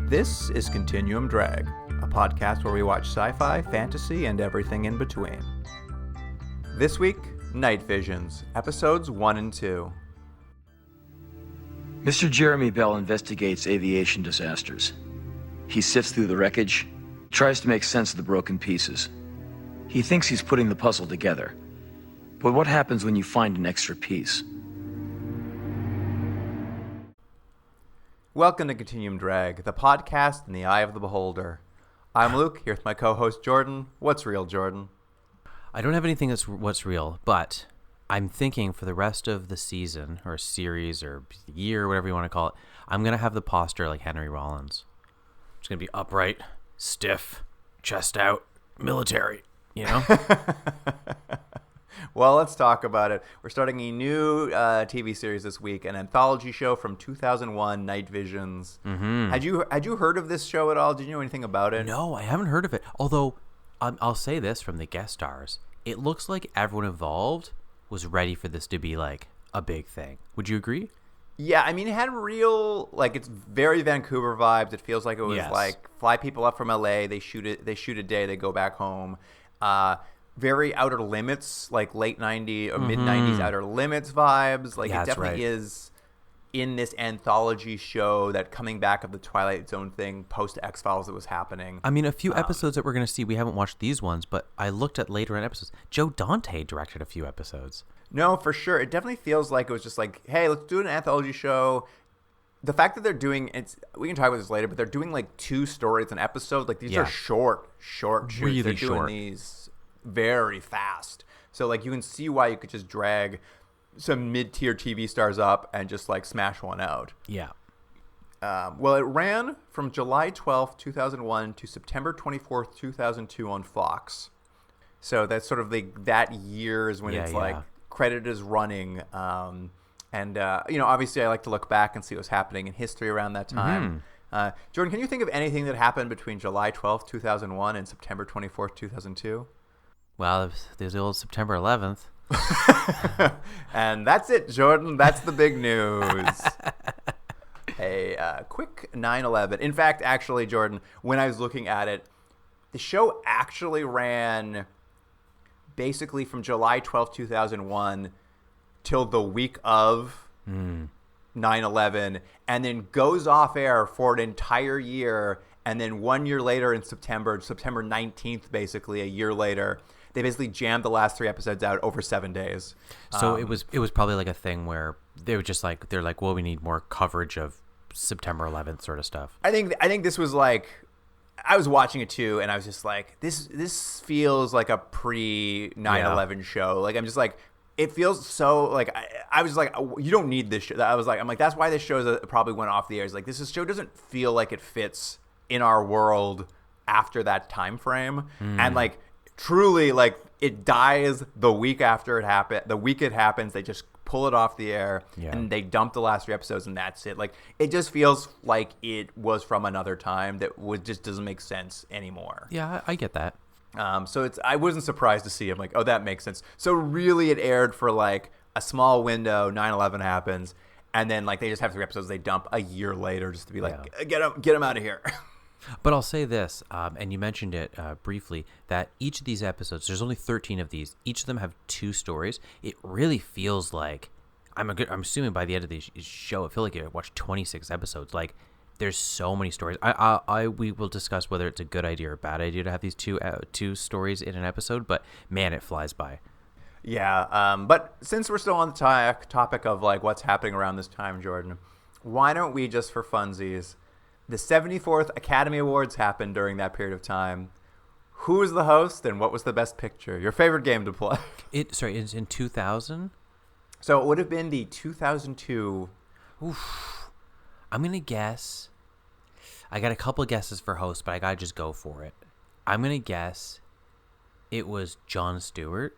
This is Continuum Drag, a podcast where we watch sci-fi, fantasy, and everything in between. This week, Night Visions, episodes 1 and 2. Mr. Jeremy Bell investigates aviation disasters. He sifts through the wreckage, tries to make sense of the broken pieces. He thinks he's putting the puzzle together. But what happens when you find an extra piece? Welcome to Continuum Drag, the podcast in the eye of the beholder. I'm Luke, here with my co-host Jordan. What's real, Jordan? I don't have anything that's what's real, but I'm thinking for the rest of the season, or series, or year, whatever you want to call it, I'm going to have the posture like Henry Rollins. It's going to be upright, stiff, chest out, military, you know? Well, let's talk about it. We're starting a new TV series this week, an anthology show from 2001, Night Visions. Mm-hmm. Had you heard of this show at all? Did you know anything about it? No, I haven't heard of it. Although, I'll say this from the guest stars. It looks like everyone involved was ready for this to be like a big thing. Would you agree? Yeah, I mean, it had real, like, it's very Vancouver vibes. It feels like it was like fly people up from LA, they shoot a day, they go back home. Very Outer Limits, like late 90s or mid 90s Outer Limits vibes. Like, it definitely is in this anthology show, that coming back of the Twilight Zone thing post X-Files that was happening. I mean, a few episodes that we're going to see, we haven't watched these ones, but I looked at later in episodes. Joe Dante directed a few episodes. No, for sure. It definitely feels like it was just like, hey, let's do an anthology show. The fact that they're doing we can talk about this later, but they're doing like 2 stories an episode. Like, these are short shoots. Really they're short. doing these very fast. So like, you can see why you could just drag some mid-tier TV stars up and just like smash one out. Yeah. Well, it ran from July 12th, 2001 to September 24th, 2002 on Fox. So that's sort of that year is when like credit is running. Obviously I like to look back and see what's happening in history around that time. Mm-hmm. Jordan, can you think of anything that happened between July 12th, 2001 and September 24th, 2002? Well, there's the old September 11th. And that's it, Jordan. That's the big news. A quick 9/11. In fact, actually, Jordan, when I was looking at it, the show actually ran basically from July 12th, 2001 till the week of 9/11, and then goes off air for an entire year. And then 1 year later in September 19th, basically a year later, they basically jammed the last 3 episodes out over 7 days. So it was probably like a thing where they were just like, they're like, well, we need more coverage of September 11th sort of stuff. I think this was like, I was watching it too, and I was just like, this feels like a pre 9/11 show. Like, I'm just like, it feels so like, I was like, you don't need this show. I'm like, that's why this show probably went off the air. It's like, this show doesn't feel like it fits in our world after that time frame. And like, truly, like, it dies the week after it happened. The week it happens, they just pull it off the air, and they dump the last 3 episodes, and that's it. Like, it just feels like it was from another time that just doesn't make sense anymore. Yeah, I get that. So I wasn't surprised to see. I'm like, oh, that makes sense. So really, it aired for like a small window. 9/11 happens, and then like they just have 3 episodes they dump a year later just to be like, get them out of here. But I'll say this, and you mentioned it briefly, that each of these episodes, there's only 13 of these. Each of them have 2 stories. It really feels like, I'm assuming by the end of the show, it feels like you watched 26 episodes. Like, there's so many stories. We will discuss whether it's a good idea or a bad idea to have these two stories in an episode, but man, it flies by. Yeah, but since we're still on the topic of like what's happening around this time, Jordan, why don't we just for funsies, the 74th Academy Awards happened during that period of time. Who was the host and what was the best picture? Your favorite game to play? It's in 2000? So it would have been the 2002. Oof. I'm going to guess. I got a couple of guesses for host, but I got to just go for it. I'm going to guess it was Jon Stewart.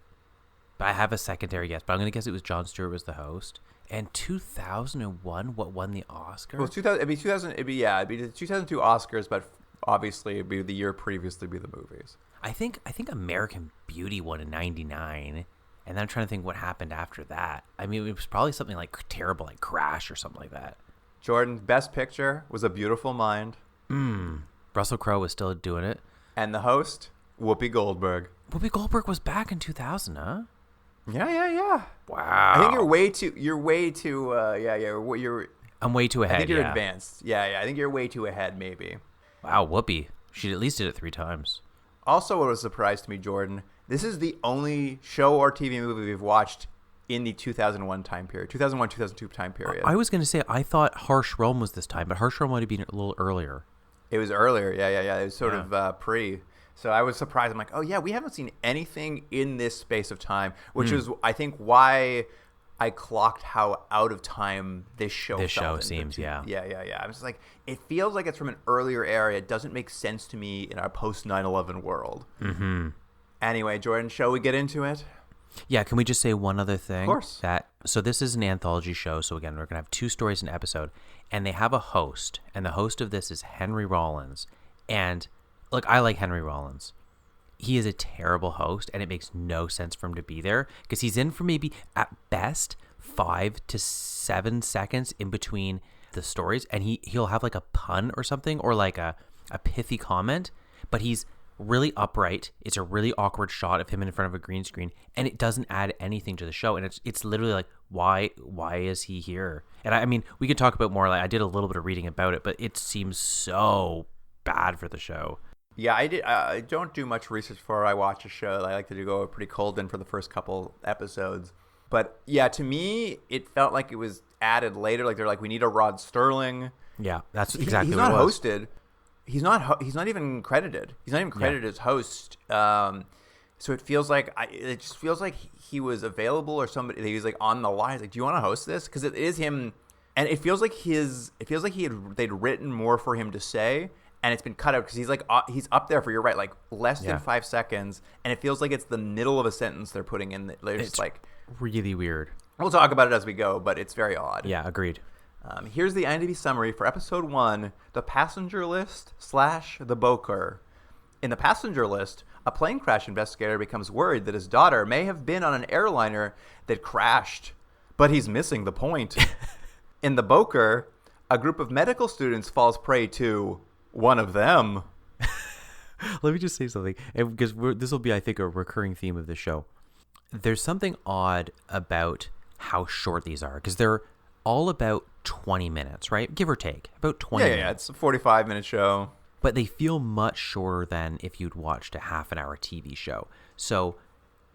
But I have a secondary guess, but I'm going to guess it was Jon Stewart was the host. And 2001, what won the Oscar? Well, it'd be the 2002 Oscars, but obviously it'd be the year previously be the movies. I think American Beauty won in '99, and then I'm trying to think what happened after that. I mean, it was probably something like terrible, like Crash or something like that. Jordan, Best Picture was A Beautiful Mind. Russell Crowe was still doing it. And the host, Whoopi Goldberg. Whoopi Goldberg was back in 2000, huh? Yeah. Wow. I think you're way too, you're, I'm way too ahead. I think you're advanced. Yeah. I think you're way too ahead, maybe. Wow, Whoopi. She at least did it 3 times. Also, what was a surprise to me, Jordan, this is the only show or TV movie we've watched in the 2001 time period, 2001, 2002 time period. I was going to say, I thought Harsh Realm was this time, but Harsh Realm might have been a little earlier. It was earlier. Yeah. It was sort of pre. So I was surprised. I'm like, oh, yeah, we haven't seen anything in this space of time, which is, I think, why I clocked how out of time this show seems. Yeah. I'm just like, it feels like it's from an earlier era. It doesn't make sense to me in our post 9/11 world. Mm-hmm. Anyway, Jordan, shall we get into it? Yeah, can we just say one other thing? Of course. So this is an anthology show. So again, we're going to have 2 stories an episode, and they have a host, and the host of this is Henry Rollins. And look, I like Henry Rollins. He is a terrible host, and it makes no sense for him to be there because he's in for maybe at best 5 to 7 seconds in between the stories, and he'll have like a pun or something or like a pithy comment, but he's really upright. It's a really awkward shot of him in front of a green screen, and it doesn't add anything to the show. And it's literally like, why is he here? And I mean, we could talk about more. Like I did a little bit of reading about it, but it seems so bad for the show. Yeah, I don't do much research before I watch a show. I like to go pretty cold in for the first couple episodes. But yeah, to me, it felt like it was added later. Like they're like, we need a Rod Sterling. Yeah, that's exactly he's what not it was. hosted. He's not even credited. He's not even credited as host. So it feels like it just feels like he was available or somebody. He was like on the line. Like, do you want to host this? Because it is him, and it feels like they'd written more for him to say, and it's been cut out because he's up there for, you're right, like less than 5 seconds, and it feels like it's the middle of a sentence they're putting in. It's just like really weird. We'll talk about it as we go, but it's very odd. Yeah, agreed. Here's the IMDb summary for episode 1, The Passenger List / The Boker. In the passenger list, a plane crash investigator becomes worried that his daughter may have been on an airliner that crashed, but he's missing the point. In the Boker, a group of medical students falls prey to one of them. Let me just say something, because this will be, I think, a recurring theme of the show. There's something odd about how short these are, because they're all about 20 minutes, right? Give or take, about 20 minutes. Yeah, it's a 45-minute show. But they feel much shorter than if you'd watched a half-an-hour TV show. So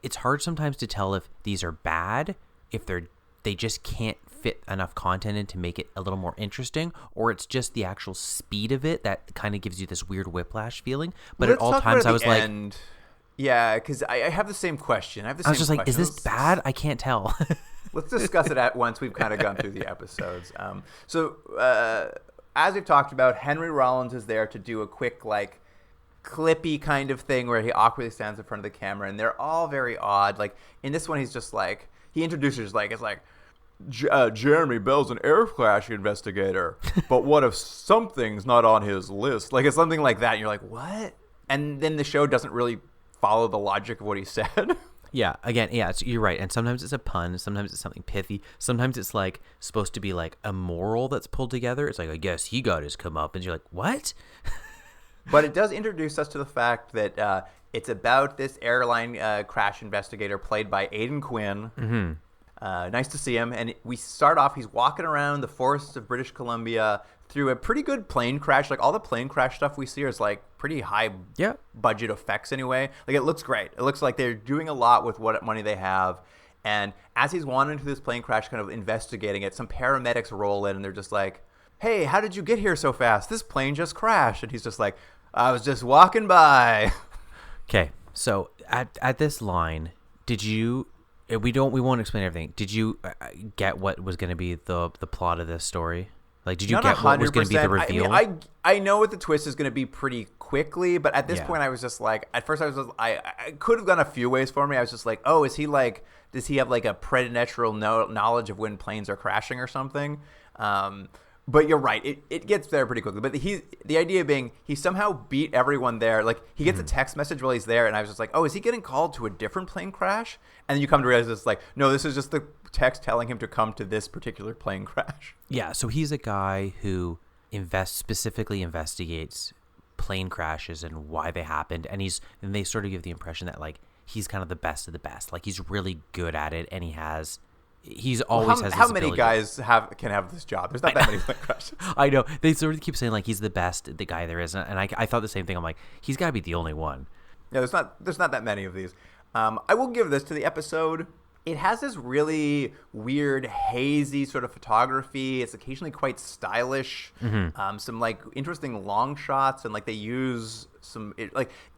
it's hard sometimes to tell if these are bad, if they just can't fit enough content in to make it a little more interesting, or it's just the actual speed of it that kind of gives you this weird whiplash feeling. But at all times I was like... Yeah, because I have the same question. I was just like, is this bad? I can't tell. Let's discuss it at once we've kind of gone through the episodes. As we've talked about, Henry Rollins is there to do a quick, like, clippy kind of thing where he awkwardly stands in front of the camera, and they're all very odd. Like, in this one, he's just like, he introduces, like, it's like, Jeremy Bell's an air crash investigator, but what if something's not on his list? Like, it's something like that, and you're like, what? And then the show doesn't really follow the logic of what he said. Yeah, again, yeah, you're right. And sometimes it's a pun, sometimes it's something pithy, sometimes it's like supposed to be like a moral that's pulled together. It's like, I guess he got his comeuppance, and you're like, what? But it does introduce us to the fact that it's about this airline crash investigator played by Aidan Quinn. Mm-hmm. Nice to see him. And we start off, he's walking around the forests of British Columbia through a pretty good plane crash. Like, all the plane crash stuff we see is like pretty high budget effects anyway. Like, it looks great. It looks like they're doing a lot with what money they have. And as he's wandering through this plane crash, kind of investigating it, some paramedics roll in and they're just like, hey, how did you get here so fast? This plane just crashed. And he's just like, I was just walking by. Okay, so at this line, did you... We won't explain everything. Did you get what was going to be the plot of this story? Like, did you get what was going to be the reveal? I know what the twist is going to be pretty quickly, but at this point, I was just like, at first, I could have gone a few ways for me. I was just like, oh, is he like, does he have like a preternatural knowledge of when planes are crashing or something? But you're right. It gets there pretty quickly. But the idea being he somehow beat everyone there. Like he gets a text message while he's there, and I was just like, oh, is he getting called to a different plane crash? And then you come to realize it's like, no, this is just the text telling him to come to this particular plane crash. Yeah. So he's a guy who specifically investigates plane crashes and why they happened, and they sort of give the impression that like he's kind of the best of the best. Like he's really good at it, and he's always has this how many ability. Guys can have this job? There's not that many plane crashes. I know. They sort of keep saying like he's the best, the guy there is, and I thought the same thing. I'm like, he's got to be the only one. Yeah, there's not that many of these. I will give this to the episode. It has this really weird, hazy sort of photography. It's occasionally quite stylish. Some like interesting long shots, and like they use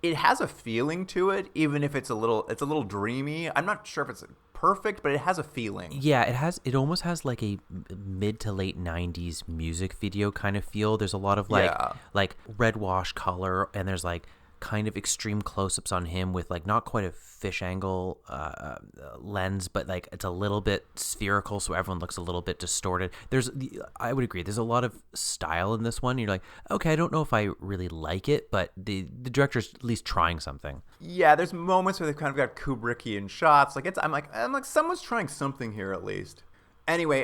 it has a feeling to it, even if it's a little dreamy. I'm not sure if it's perfect, but it has a feeling. Yeah, it almost has like a mid to late 90s music video kind of feel. There's a lot of like red wash color, and there's like kind of extreme close-ups on him with like not quite a fish angle lens, but like it's a little bit spherical, so everyone looks a little bit distorted. I would agree, there's a lot of style in this one. You're like, okay, I don't know if I really like it, but the director's at least trying something. Yeah, there's moments where they've kind of got Kubrickian shots. Like I'm like someone's trying something here at least. Anyway,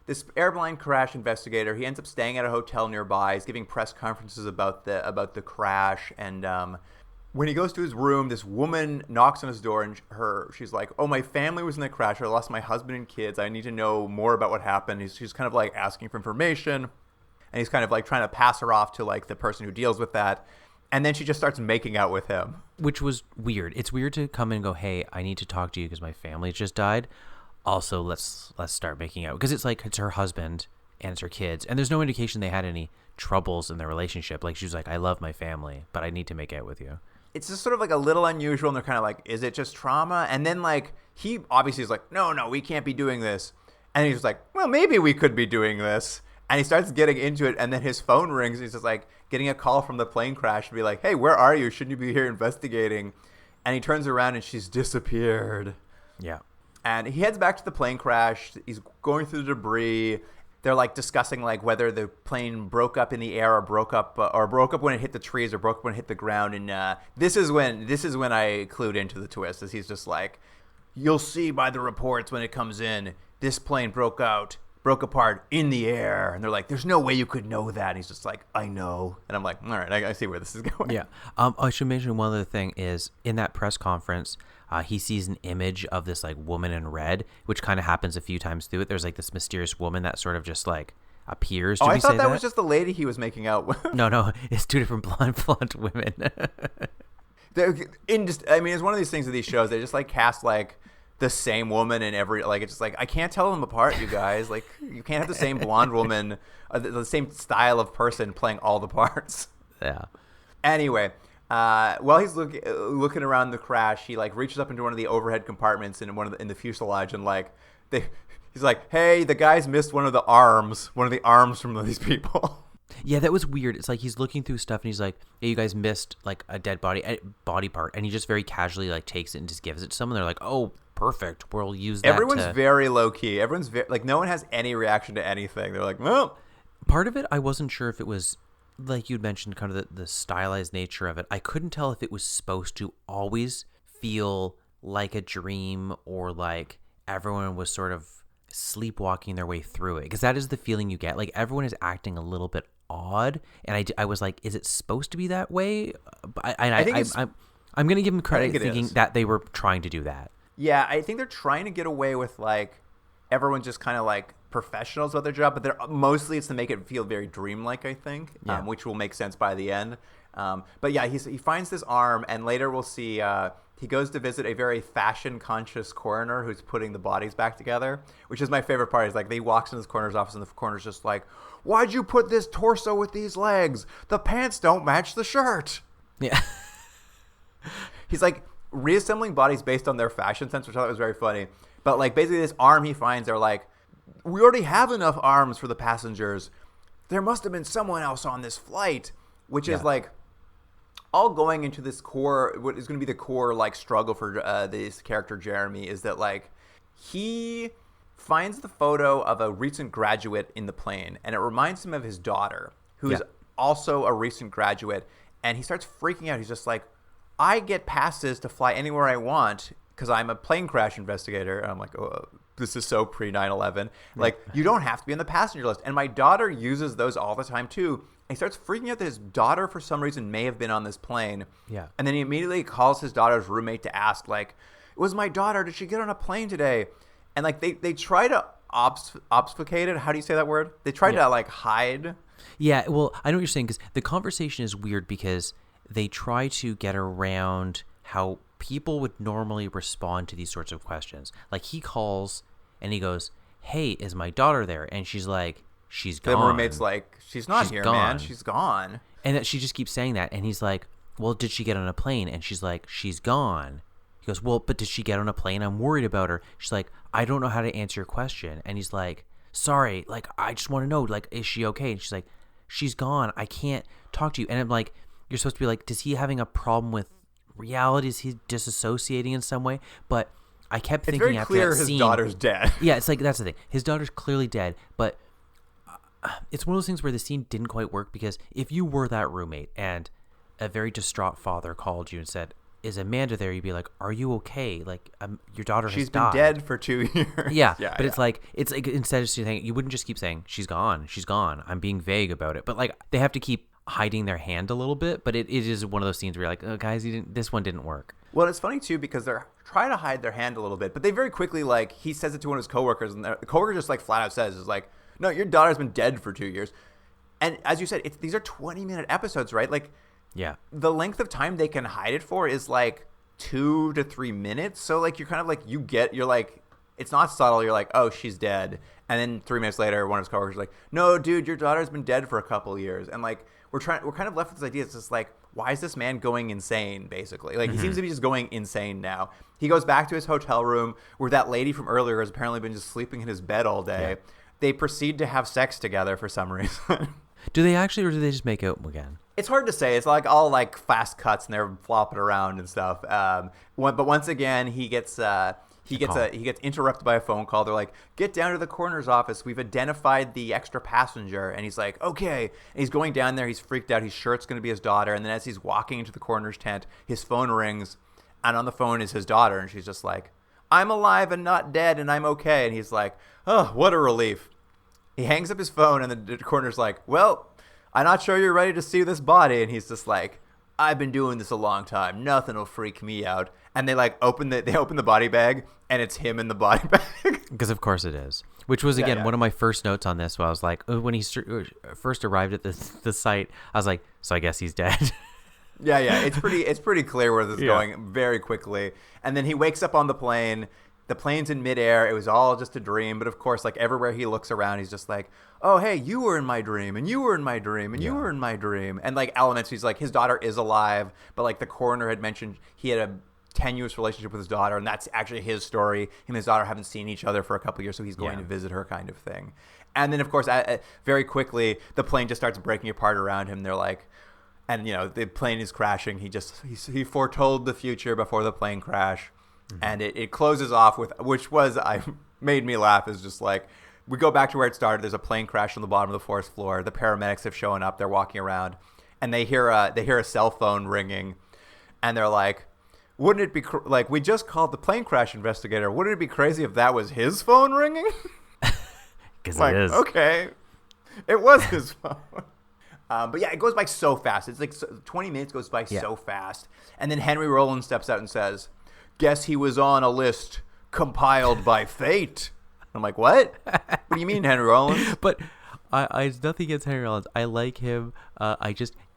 this airline crash investigator, he ends up staying at a hotel nearby. He's giving press conferences about the crash, and when he goes to his room, this woman knocks on his door, and she's like, "Oh, my family was in the crash. I lost my husband and kids. I need to know more about what happened." She's kind of like asking for information, and he's kind of like trying to pass her off to like the person who deals with that. And then she just starts making out with him, which was weird. It's weird to come in and go, "Hey, I need to talk to you because my family just died. Also, let's start making out," because it's like it's her husband and it's her kids, and there's no indication they had any troubles in their relationship. Like she was like, "I love my family, but I need to make out with you." It's just sort of like a little unusual, and they're kind of like, "Is it just trauma?" And then like he obviously is like, "No, we can't be doing this," and he's like, "Well, maybe we could be doing this," and he starts getting into it, and then his phone rings. And he's just like getting a call from the plane crash to be like, "Hey, where are you? Shouldn't you be here investigating?" And he turns around and she's disappeared. Yeah. And he heads back to the plane crash. He's going through the debris. They're like discussing like whether the plane broke up in the air or broke up when it hit the trees or broke up when it hit the ground. And this is when I clued into the twist. As he's just like, "You'll see by the reports when it comes in, this plane broke apart in the air." And they're like, "There's no way you could know that." And he's just like, "I know." And I'm like, all right, I see where this is going. Yeah. I should mention one other thing is in that press conference, he sees an image of this like woman in red, which kind of happens a few times through it. There's like this mysterious woman that sort of just like appears. I thought that was just the lady he was making out with. No, it's two different blonde women. It's one of these things with these shows. They just like cast like the same woman in every, like, it's just like, I can't tell them apart, you guys. Like, you can't have the same blonde woman, the same style of person playing all the parts. Yeah. Anyway, while he's looking around the crash, he like reaches up into one of the overhead compartments in the fuselage, and like he's like, "Hey, the guys missed one of the arms from these people." Yeah, that was weird. It's like he's looking through stuff and he's like, "Hey, you guys missed like a dead body part," and he just very casually like takes it and just gives it to someone. They're like, "Oh, perfect. We'll use that." Everyone's very low key. Everyone's like, no one has any reaction to anything. They're like, "Well." Part of it, I wasn't sure if it was, like you'd mentioned, kind of the stylized nature of it. I couldn't tell if it was supposed to always feel like a dream or like everyone was sort of sleepwalking their way through it, because that is the feeling you get. Like everyone is acting a little bit odd, and I was like, is it supposed to be that way? I'm going to give them credit thinking that they were trying to do that. Yeah, I think they're trying to get away with like everyone just kind of like professionals about their job, but they're mostly it's to make it feel very dreamlike, I think, which will make sense by the end. But yeah, he finds this arm, and later we'll see he goes to visit a very fashion-conscious coroner who's putting the bodies back together, which is my favorite part. Is like he walks in this coroner's office, and the coroner's just like, "Why'd you put this torso with these legs? The pants don't match the shirt." Yeah. He's like reassembling bodies based on their fashion sense, which I thought was very funny. But like basically this arm he finds, they're like, "We already have enough arms for the passengers. There must have been someone else on this flight," which is like all going into this core, what is going to be the core like struggle for this character Jeremy, is that like he finds the photo of a recent graduate in the plane, and it reminds him of his daughter, who is also a recent graduate, and he starts freaking out. He's just like, I get passes to fly anywhere I want because I'm a plane crash investigator. And I'm like, oh, this is so pre 9/11. Like, you don't have to be on the passenger list. And my daughter uses those all the time, too. And he starts freaking out that his daughter, for some reason, may have been on this plane. Yeah. And then he immediately calls his daughter's roommate to ask, like, it was my daughter. Did she get on a plane today? And, like, they try to obfuscate it. How do you say that word? They try to, like, hide. Yeah, well, I know what you're saying, because the conversation is weird because they try to get around how people would normally respond to these sorts of questions. Like, he calls and he goes, hey, is my daughter there? And she's like, she's gone. The roommate's like, she's not here, gone. man. She's gone. And that she just keeps saying that. And he's like, well, did she get on a plane? And she's like, she's gone. He goes, well, but did she get on a plane? I'm worried about her. She's like, I don't know how to answer your question. And he's like, sorry, like, I just want to know, like, is she okay? And she's like, she's gone. I can't talk to you. And I'm like, you're supposed to be like, is he having a problem with reality? Is he disassociating in some way? But I kept thinking after that scene, it's very clear his daughter's dead. Yeah, it's like, that's the thing. His daughter's clearly dead, but it's one of those things where the scene didn't quite work, because if you were that roommate and a very distraught father called you and said, is Amanda there? You'd be like, are you okay? Like, your daughter has died. She's been dead for 2 years. Yeah, but it's like instead of saying, you wouldn't just keep saying, she's gone. I'm being vague about it. But like, they have to keep hiding their hand a little bit. But it is one of those scenes where you're like, oh, guys, this one didn't work. Well, it's funny, too, because they're trying to hide their hand a little bit. But they very quickly, like, he says it to one of his coworkers, and the coworker just, like, flat out says, is like, no, your daughter's been dead for 2 years. And as you said, these are 20-minute episodes, right? Like, yeah, the length of time they can hide it for is, like, 2 to 3 minutes. So, like, you're kind of like, you're like, it's not subtle. You're like, oh, she's dead. And then 3 minutes later, one of his coworkers is like, no, dude, your daughter's been dead for a couple of years. And, like, we're kind of left with this idea. It's just like, why is this man going insane, basically? Like, he seems to be just going insane now. He goes back to his hotel room where that lady from earlier has apparently been just sleeping in his bed all day. Yeah. They proceed to have sex together for some reason. Do they actually, or do they just make out again? It's hard to say. It's like all like fast cuts and they're flopping around and stuff. But once again, he gets interrupted by a phone call. They're like, get down to the coroner's office. We've identified the extra passenger. And he's like, okay. And he's going down there. He's freaked out. He's sure it's going to be his daughter. And then as he's walking into the coroner's tent, his phone rings. And on the phone is his daughter. And she's just like, I'm alive and not dead and I'm okay. And he's like, oh, what a relief. He hangs up his phone and the coroner's like, well, I'm not sure you're ready to see this body. And he's just like, I've been doing this a long time. Nothing will freak me out. And they like open the body bag and it's him in the body bag. Because of course it is. Which was, again, one of my first notes on this. Where I was like, when he first arrived at the site, I was like, so I guess he's dead. Yeah. It's pretty clear where this is going very quickly. And then he wakes up on the plane. The plane's in midair. It was all just a dream. But of course, like everywhere he looks around, he's just like, oh, hey, you were in my dream and you were in my dream and you were in my dream. And like elements, he's like, his daughter is alive. But like the coroner had mentioned he had a tenuous relationship with his daughter. And that's actually his story. Him and his daughter haven't seen each other for a couple of years. So he's going to visit her kind of thing. And then, of course, very quickly, the plane just starts breaking apart around him. They're like, and, you know, the plane is crashing. He foretold the future before the plane crash. Mm-hmm. And it closes off with, made me laugh, is just like, we go back to where it started. There's a plane crash on the bottom of the forest floor. The paramedics have shown up. They're walking around, and they hear a cell phone ringing, and they're like, wouldn't it be like, we just called the plane crash investigator. Wouldn't it be crazy if that was his phone ringing? Because like, it is. Okay, it was his phone. But yeah, it goes by so fast. It's like 20 minutes goes by so fast, and then Henry Rollins steps out and says, guess he was on a list compiled by fate. I'm like, what? What do you mean, Henry Rollins? But I nothing against Henry Rollins. I like him.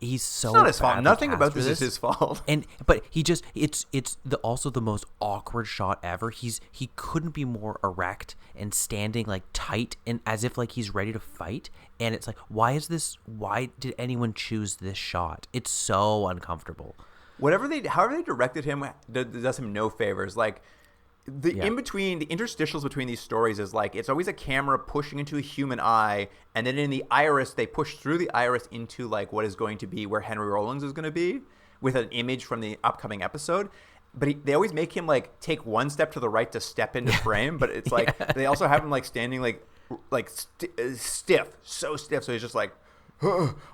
He's so. It's not his fault. Nothing about this is his fault. But it's also the most awkward shot ever. He couldn't be more erect and standing like tight and as if like he's ready to fight. And it's like, why did anyone choose this shot? It's so uncomfortable. However they directed him does him no favors. Like the interstitials between these stories is like, it's always a camera pushing into a human eye, and then in the iris they push through the iris into like what is going to be where Henry Rollins is going to be with an image from the upcoming episode. but they always make him like take one step to the right to step into frame. But it's like they also have him like standing stiff, so stiff. So he's just like,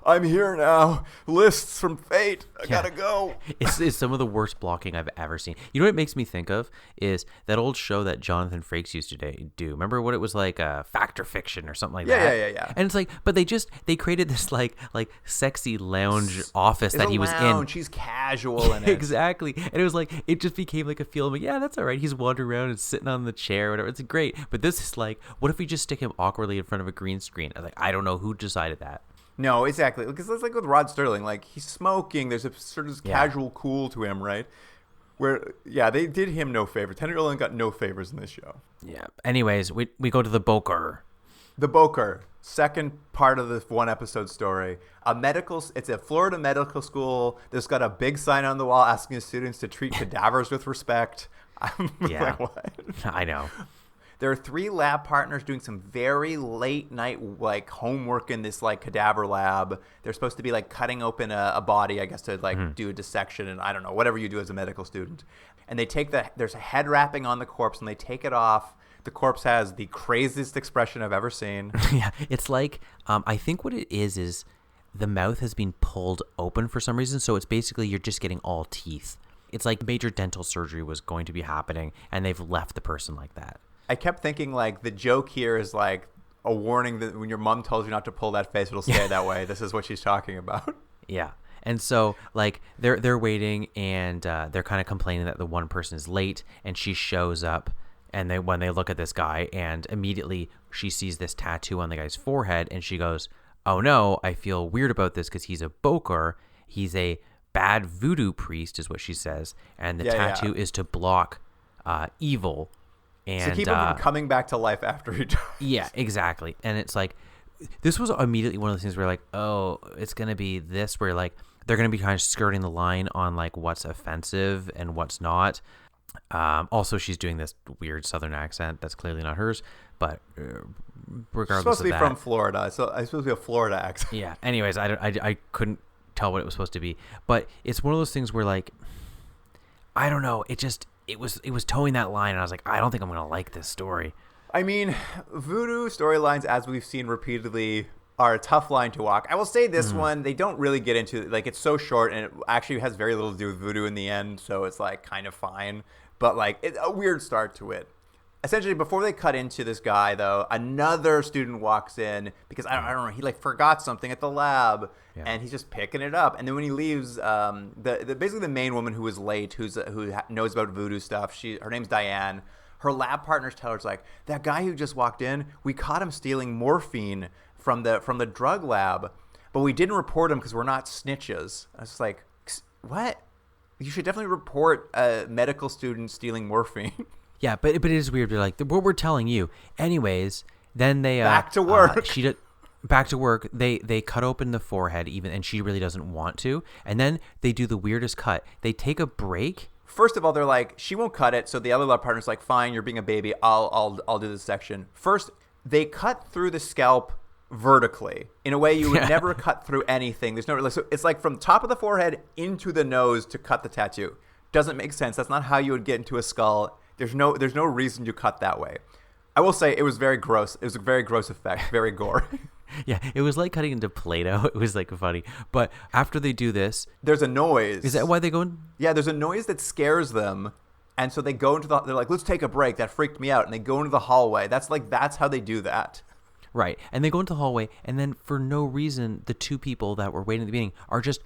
I'm here now. Lists from fate. I gotta go. It's some of the worst blocking I've ever seen. You know what it makes me think of is that old show that Jonathan Frakes used to do. Remember what it was like, Fact or Fiction or something like that? Yeah. And it's like, but they created this like sexy lounge office that he was in. She's casual in it. Exactly. And it was like, it just became like a feeling like, yeah, that's all right. He's wandering around and sitting on the chair or whatever. It's great. But this is like, what if we just stick him awkwardly in front of a green screen? I was like, I don't know who decided that. No, exactly. Because it's like with Rod Sterling, like he's smoking. There's a sort of casual cool to him, right? Where, they did him no favor. Tenderloin got no favors in this show. Yeah. Anyways, we go to the Boker. The Boker, second part of this one episode story. It's a Florida medical school. There's got a big sign on the wall asking the students to treat cadavers with respect. I'm like, what? I know. There are 3 lab partners doing some very late night like homework in this like cadaver lab. They're supposed to be like cutting open a body, I guess, to like do a dissection and I don't know, whatever you do as a medical student. And they take there's a head wrapping on the corpse and they take it off. The corpse has the craziest expression I've ever seen. Yeah, it's like I think what it is the mouth has been pulled open for some reason. So it's basically you're just getting all teeth. It's like major dental surgery was going to be happening and they've left the person like that. I kept thinking like the joke here is like a warning that when your mom tells you not to pull that face, it'll stay that way. This is what she's talking about. Yeah. And so like they're waiting and they're kind of complaining that the one person is late and she shows up and when they look at this guy and immediately she sees this tattoo on the guy's forehead and she goes, oh no, I feel weird about this because he's a Boker. He's a bad voodoo priest is what she says. And the tattoo is to block evil. And, to keep him from coming back to life after he dies. Yeah, exactly. And it's like, this was immediately one of the things where like, oh, it's going to be this where like, they're going to be kind of skirting the line on like what's offensive and what's not. Also, she's doing this weird Southern accent that's clearly not hers, but regardless it's supposed to be that, from Florida, so it's supposed to be a Florida accent. Yeah. Anyways, I couldn't tell what it was supposed to be, but it's one of those things where like, I don't know, it was towing that line, and I was like, I don't think I'm gonna like this story. I mean, voodoo storylines, as we've seen repeatedly, are a tough line to walk. I will say this one, they don't really get into, like, it's so short, and it actually has very little to do with voodoo in the end, so it's, like, kind of fine. But, like, it's a weird start to it. Essentially, before they cut into this guy, though, another student walks in because, I don't know, he, like, forgot something at the lab, and he's just picking it up. And then when he leaves, basically the main woman who was late, who knows about voodoo stuff, her name's Diane. Her lab partners tell her, it's like, that guy who just walked in, we caught him stealing morphine from the drug lab, but we didn't report him because we're not snitches. I was just like, what? You should definitely report a medical student stealing morphine. Yeah, but it is weird. They're like, what we're telling you. Anyways, then they back to work. Back to work. They cut open the forehead and she really doesn't want to. And then they do the weirdest cut. They take a break. First of all, they're like, she won't cut it. So the other lab partner's like, fine, you're being a baby. I'll do this section. First, they cut through the scalp vertically in a way you would never cut through anything. There's no, so it's like from top of the forehead into the nose to cut the tattoo. Doesn't make sense. That's not how you would get into a skull. There's no reason to cut that way. I will say it was very gross. It was a very gross effect, very gore. Yeah, it was like cutting into Play-Doh. It was like funny. But after they do this, there's a noise. Is that why they go in? Yeah, there's a noise that scares them. And so they go into they're like, let's take a break. That freaked me out. And they go into the hallway. That's how they do that. Right. And they go into the hallway. And then for no reason, the two people that were waiting at the beginning are just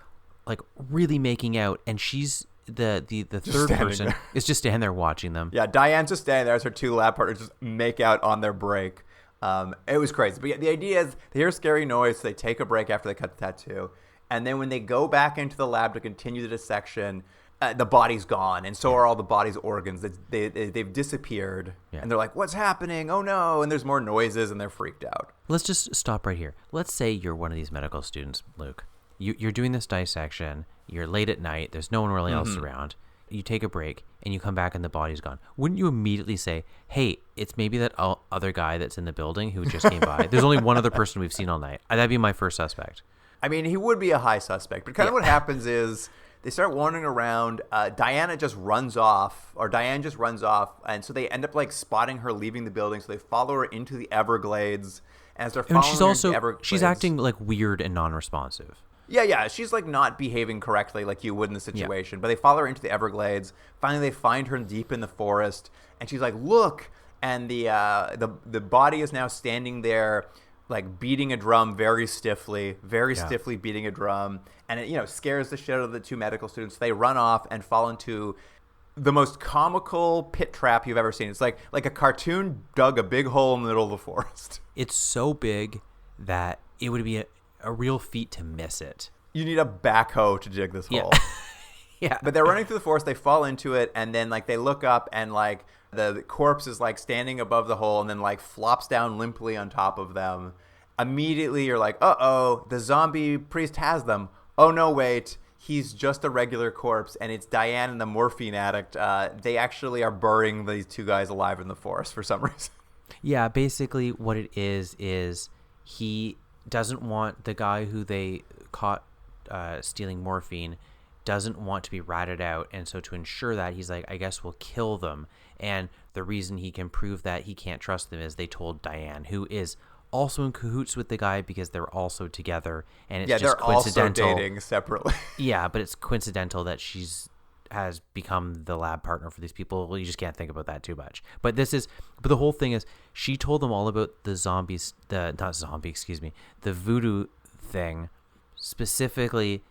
like really making out. And she's the third person there. Is just standing there watching them. Yeah, Diane's just standing there as her two lab partners just make out on their break. It was crazy. But yeah, the idea is they hear a scary noise, so they take a break after they cut the tattoo. And then when they go back into the lab to continue the dissection, the body's gone, and so are all the body's organs. They've disappeared. Yeah. And they're like, what's happening? Oh, no. And there's more noises, and they're freaked out. Let's just stop right here. Let's say you're one of these medical students, Luke. You're doing this dissection. You're late at night. There's no one really else around. You take a break, and you come back, and the body's gone. Wouldn't you immediately say, hey, it's maybe that other guy that's in the building who just came by? There's only one other person we've seen all night. That'd be my first suspect. I mean, he would be a high suspect. But kind of what happens is They start wandering around. Diane just runs off, and so they end up like spotting her leaving the building. So they follow her into the Everglades. As they're following her into the Everglades, she's acting like weird and non-responsive. Yeah. She's like not behaving correctly like you would in the situation. Yeah. But they follow her into the Everglades. Finally, they find her deep in the forest, and she's like, "Look!" And the body is now standing there, like beating a drum very stiffly beating a drum, and it scares the shit out of the two medical students. They run off and fall into the most comical pit trap you've ever seen. It's like a cartoon dug a big hole in the middle of the forest. It's so big that it would be a real feat to miss it. You need a backhoe to dig this hole. Yeah. But they're running through the forest, they fall into it, and then like they look up and like the corpse is like standing above the hole and then like flops down limply on top of them. Immediately you're like, uh-oh, the zombie priest has them. Oh no, wait, he's just a regular corpse, and it's Diane and the morphine addict. They actually are burying these two guys alive in the forest for some reason. Yeah, basically what it is he doesn't want the guy who they caught stealing morphine doesn't want to be ratted out, and so to ensure that, he's like, I guess we'll kill them. And the reason he can prove that he can't trust them is they told Diane, who is also in cahoots with the guy because they're also together, and it's just coincidental. Also dating separately. Yeah, but it's coincidental that has become the lab partner for these people. Well, you just can't think about that too much. But the whole thing is, she told them all about the voodoo thing, specifically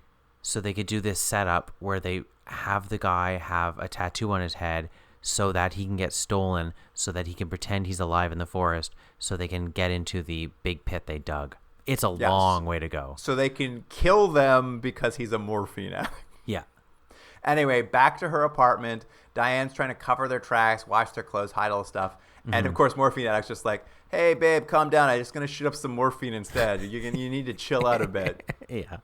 so they could do this setup where they have the guy have a tattoo on his head so that he can get stolen, so that he can pretend he's alive in the forest, so they can get into the big pit they dug. It's a long way to go. So they can kill them because he's a morphine addict. Yeah. Anyway, back to her apartment. Diane's trying to cover their tracks, wash their clothes, hide all the stuff. Mm-hmm. And of course, morphine addict's just like, hey, babe, calm down. I'm just going to shoot up some morphine instead. You need to chill out a bit. Yeah.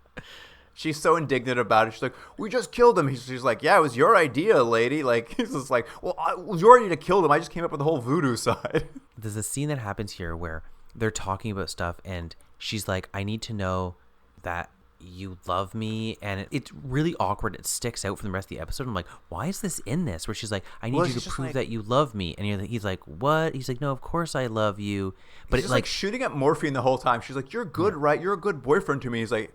She's so indignant about it. She's like, we just killed him. She's like, yeah, it was your idea, lady. Like, he's just like, well, it was your idea to kill them. I just came up with the whole voodoo side. There's a scene that happens here where they're talking about stuff, and she's like, I need to know that you love me. And it's really awkward. It sticks out from the rest of the episode. I'm like, why is this in this? Where she's like, I need you to prove that you love me. And he's like, what? He's like, no, of course I love you. But it's like shooting at morphine the whole time. She's like, you're good, right? You're a good boyfriend to me. He's like,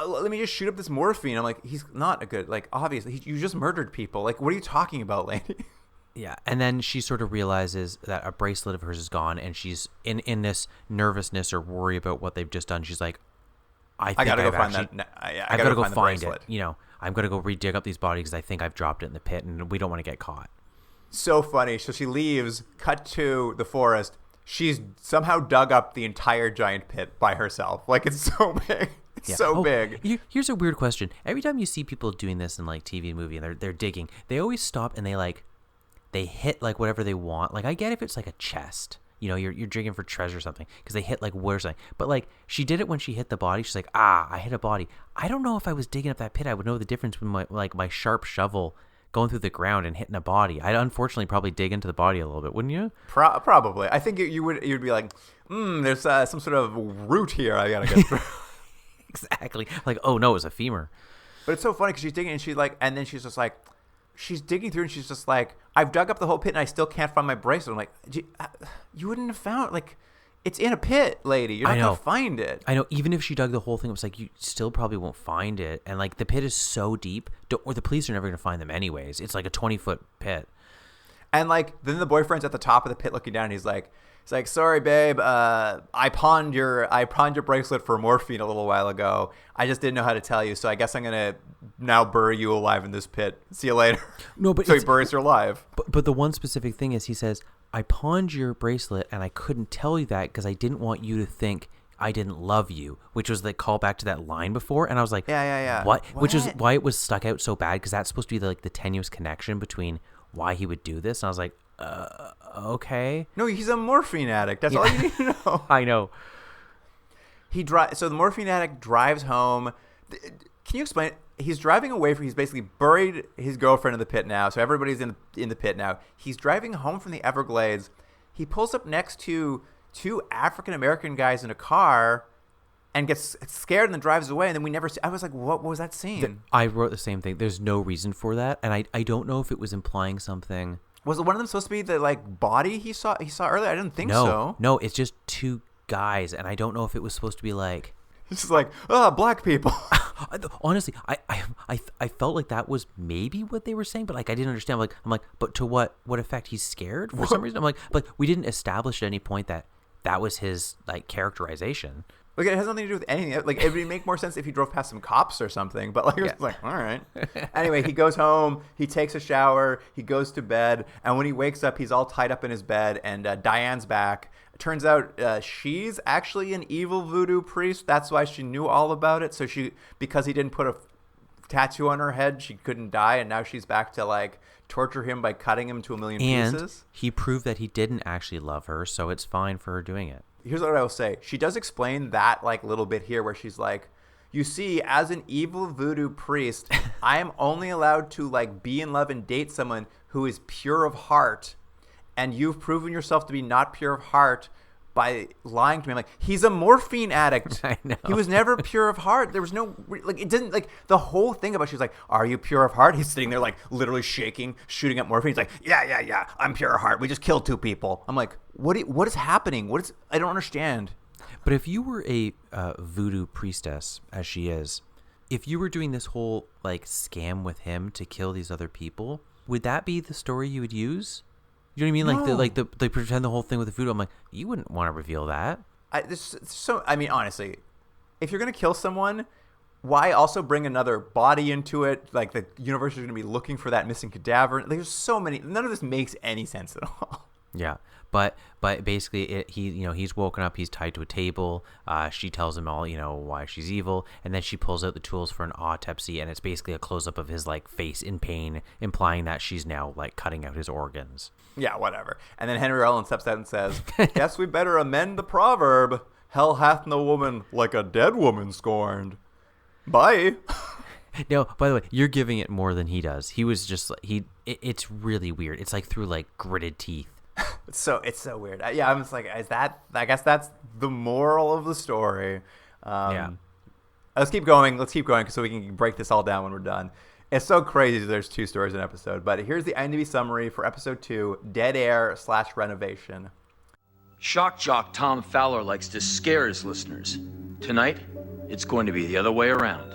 let me just shoot up this morphine. I'm like, he's not a good, like, obviously, you just murdered people. Like, what are you talking about, lady? Yeah, and then she sort of realizes that a bracelet of hers is gone, and she's in this nervousness or worry about what they've just done. She's like, I gotta go find that. I gotta go find it. I'm gonna go re-dig up these bodies because I think I've dropped it in the pit, and we don't want to get caught. So funny. So she leaves. Cut to the forest. She's somehow dug up the entire giant pit by herself. Like, it's so big. It's so big. Here's a weird question. Every time you see people doing this in like TV movie and they're digging, they always stop and they hit like whatever they want. Like, I get if it's like a chest, you're digging for treasure or something because they hit like wood or something. But like, she did it when she hit the body. She's like, I hit a body. I don't know if I was digging up that pit, I would know the difference between my sharp shovel going through the ground and hitting a body. I'd unfortunately probably dig into the body a little bit, wouldn't you? Probably. I think you'd be like, there's some sort of root here I gotta get through. Exactly. Like, oh no, it was a femur. But it's so funny because she's digging and and then she's just like, she's digging through and she's just like, I've dug up the whole pit and I still can't find my bracelet. I'm like, you wouldn't have found, like, it's in a pit, lady. You're not going to find it. I know. Even if she dug the whole thing, it was like, you still probably won't find it. And like, the pit is so deep, or the police are never going to find them anyways. It's like a 20-foot pit. And like, then the boyfriend's at the top of the pit looking down. And he's like, sorry, babe. I pawned your bracelet for morphine a little while ago. I just didn't know how to tell you, so I guess I'm gonna now bury you alive in this pit. See you later. No, but so he buries her alive. But the one specific thing is, he says, I pawned your bracelet, and I couldn't tell you that because I didn't want you to think I didn't love you, which was the callback to that line before. And I was like, yeah. What? Which is why it was stuck out so bad, because that's supposed to be the tenuous connection between why he would do this. And I was like, okay. No, he's a morphine addict. That's all you need to know. I know. So the morphine addict drives home. Can you explain? He's driving away he's basically buried his girlfriend in the pit now. So everybody's in the pit now. He's driving home from the Everglades. He pulls up next to two African-American guys in a car, and gets scared and then drives away, and then we never see. I was like, what was that scene? I wrote the same thing. There's no reason for that, and I don't know if it was implying something. Was one of them supposed to be the like body he saw earlier? I didn't think so. No, it's just two guys, and I don't know if it was supposed to be like. It's just like, black people. Honestly, I felt like that was maybe what they were saying, but like I didn't understand. I'm like, but to what effect? He's scared for some reason. I'm like, but we didn't establish at any point that was his like characterization. Like, it has nothing to do with anything. Like, it would make more sense if he drove past some cops or something. But like, it's like, all right. Anyway, he goes home. He takes a shower. He goes to bed. And when he wakes up, he's all tied up in his bed. And Diane's back. It turns out she's actually an evil voodoo priest. That's why she knew all about it. So because he didn't put a tattoo on her head, she couldn't die. And now she's back to like torture him by cutting him to a million pieces. And he proved that he didn't actually love her. So it's fine for her doing it. Here's what I will say. She does explain that like little bit here where she's like, you see, as an evil voodoo priest, I am only allowed to like be in love and date someone who is pure of heart. And you've proven yourself to be not pure of heart by lying to me. I'm like, he's a morphine addict. I know. He was never pure of heart. There was no, like, it didn't, like, the whole thing about she's like, are you pure of heart? He's sitting there, like, literally shaking, shooting up morphine. He's like, yeah, I'm pure of heart. We just killed 2 people. I'm like, what is happening? I don't understand. But if you were a voodoo priestess, as she is, if you were doing this whole, like, scam with him to kill these other people, would that be the story you would use? You know what I mean? No. Like they pretend the whole thing with the voodoo. I'm like, you wouldn't want to reveal that. I mean, honestly, if you're gonna kill someone, why also bring another body into it? Like, the universe is gonna be looking for that missing cadaver. There's so many. None of this makes any sense at all. Yeah, but basically, he's woken up. He's tied to a table. She tells him all why she's evil, and then she pulls out the tools for an autopsy, and it's basically a close up of his like face in pain, implying that she's now like cutting out his organs. Yeah, whatever. And then Henry Rollins steps out and says, "Guess we better amend the proverb: Hell hath no woman like a dead woman scorned." Bye. No, by the way, you're giving it more than he does. He was just it's really weird. It's like through like gritted teeth. It's so weird. Yeah, I'm just like, I guess that's the moral of the story. Yeah. Let's keep going so we can break this all down when we're done. It's so crazy that there's 2 stories in an episode. But here's the IMDb summary for episode 2, Dead Air / Renovation. Shock jock Tom Fowler likes to scare his listeners. Tonight, it's going to be the other way around.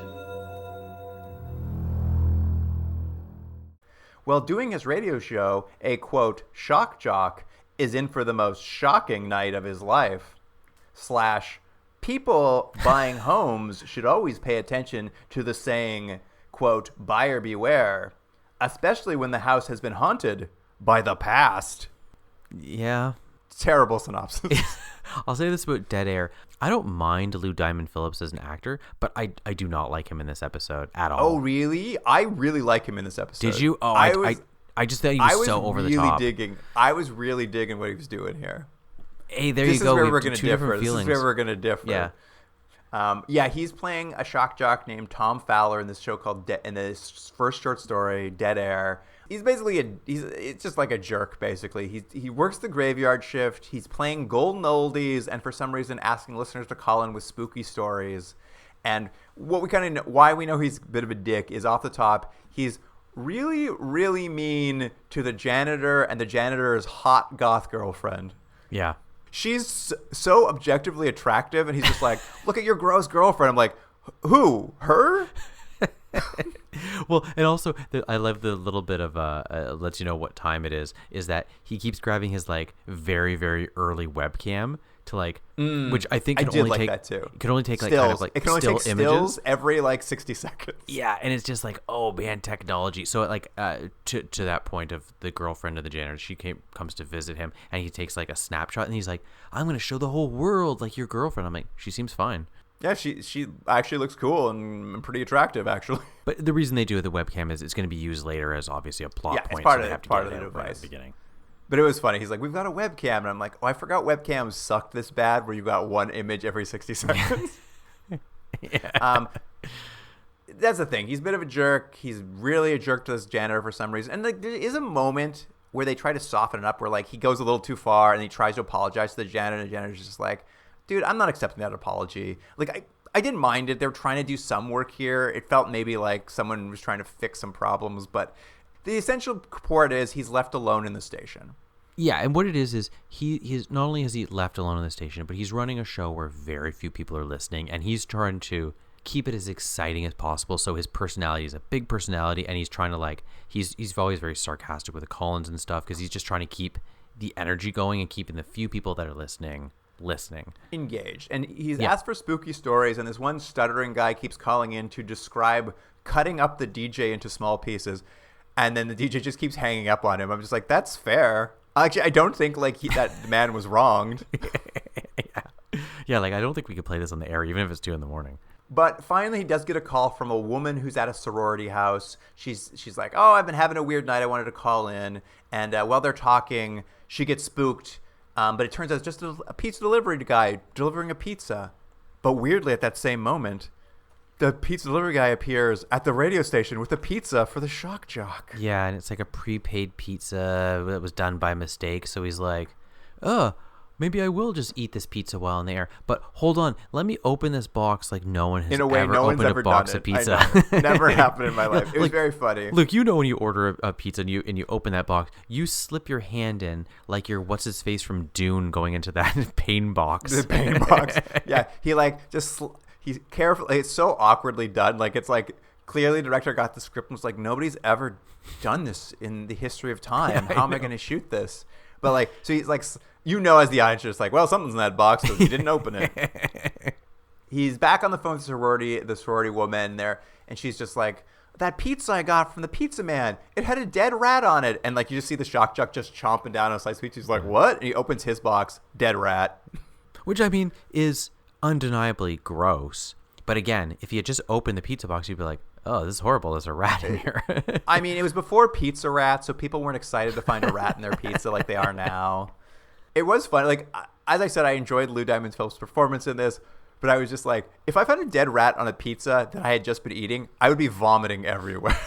While doing his radio show, a, quote, shock jock is in for the most shocking night of his life. / people buying homes should always pay attention to the saying, quote, buyer beware, especially when the house has been haunted by the past. Yeah. Terrible synopsis. I'll say this about Dead Air. I don't mind Lou Diamond Phillips as an actor, but I do not like him in this episode at all. Oh, really? I really like him in this episode. Did you? Oh, I just thought he was so over the top. I was really digging what he was doing here. Hey, there you go. This is where we're going to differ. This is where we're going to differ. Yeah. He's playing a shock jock named Tom Fowler in this show called in this first short story, Dead Air. He's basically it's just like a jerk, basically. He works the graveyard shift. He's playing golden oldies and for some reason asking listeners to call in with spooky stories. And what we kind of why we know he's a bit of a dick is off the top. He's really, really mean to the janitor and the janitor's hot goth girlfriend. Yeah. She's so objectively attractive, and he's just like, look at your gross girlfriend. I'm like, who? Her? Well, and also, I love the little bit of lets you know what time it is that he keeps grabbing his like very, very early webcam to like, which I think I did like that too. It can only take like stills. kind of like it can only still take images stills every like 60 seconds. Yeah, and it's just like, oh man, technology. So like to that point of the girlfriend of the janitor, she comes to visit him, and he takes like a snapshot, and he's like, I'm gonna show the whole world like your girlfriend. I'm like, she seems fine. Yeah, she actually looks cool and pretty attractive, actually. But the reason they do the webcam is it's going to be used later as obviously a plot point. It's part so of, they have to part get of the it out right device. at the beginning. But it was funny. He's like, we've got a webcam. And I'm like, oh, I forgot webcams sucked this bad where you got one image every 60 seconds. Yeah. That's the thing. He's a bit of a jerk. He's really a jerk to this janitor for some reason. And like, there is a moment where they try to soften it up where like he goes a little too far and he tries to apologize to the janitor. And the janitor's just like, dude, I'm not accepting that apology. Like, I didn't mind it. They were trying to do some work here. It felt maybe like someone was trying to fix some problems, but the essential purport is he's left alone in the station. Yeah, and what it is he's not only is he left alone in the station, but he's running a show where very few people are listening, and he's trying to keep it as exciting as possible. So his personality is a big personality, and he's trying to like he's always very sarcastic with the call-ins and stuff because he's just trying to keep the energy going and keeping the few people that are listening engaged. And he's asked for spooky stories, and this one stuttering guy keeps calling in to describe cutting up the DJ into small pieces, and then the DJ just keeps hanging up on him. I'm just like, that's fair. Actually, I don't think like that man was wronged. Yeah, like I don't think we could play this on the air, even if it's 2 a.m. But finally, he does get a call from a woman who's at a sorority house. She's like, oh, I've been having a weird night. I wanted to call in. And while they're talking, she gets spooked. But it turns out it's just a pizza delivery guy delivering a pizza. But weirdly, at that same moment, the pizza delivery guy appears at the radio station with a pizza for the shock jock. Yeah, and it's like a prepaid pizza that was done by mistake. So he's like, oh, maybe I will just eat this pizza while in the air. But hold on, let me open this box like no one has ever opened a box of pizza. Never happened in my life. It was very funny. Look, you know when you order a pizza and you open that box, you slip your hand in like you're what's his face from Dune going into that pain box. The pain box. Yeah, he like just he's carefully. It's so awkwardly done. Like it's like clearly the director got the script and was like, nobody's ever done this in the history of time. How am I going to shoot this? But like, so he's like, you know, as the audience, you're just like, well, something's in that box because he didn't open it. He's back on the phone with the sorority woman there, and she's just like, that pizza I got from the pizza man, it had a dead rat on it. And like, you just see the shock jock just chomping down on a slice of pizza. He's like, what? And he opens his box, dead rat. Which, I mean, is undeniably gross. But again, if you had just opened the pizza box, you'd be like, oh, this is horrible. There's a rat in here. I mean, it was before Pizza Rat, so people weren't excited to find a rat in their pizza like they are now. It was fun. Like, as I said, I enjoyed Lou Diamond Phillips' performance in this, but I was just like, if I found a dead rat on a pizza that I had just been eating, I would be vomiting everywhere.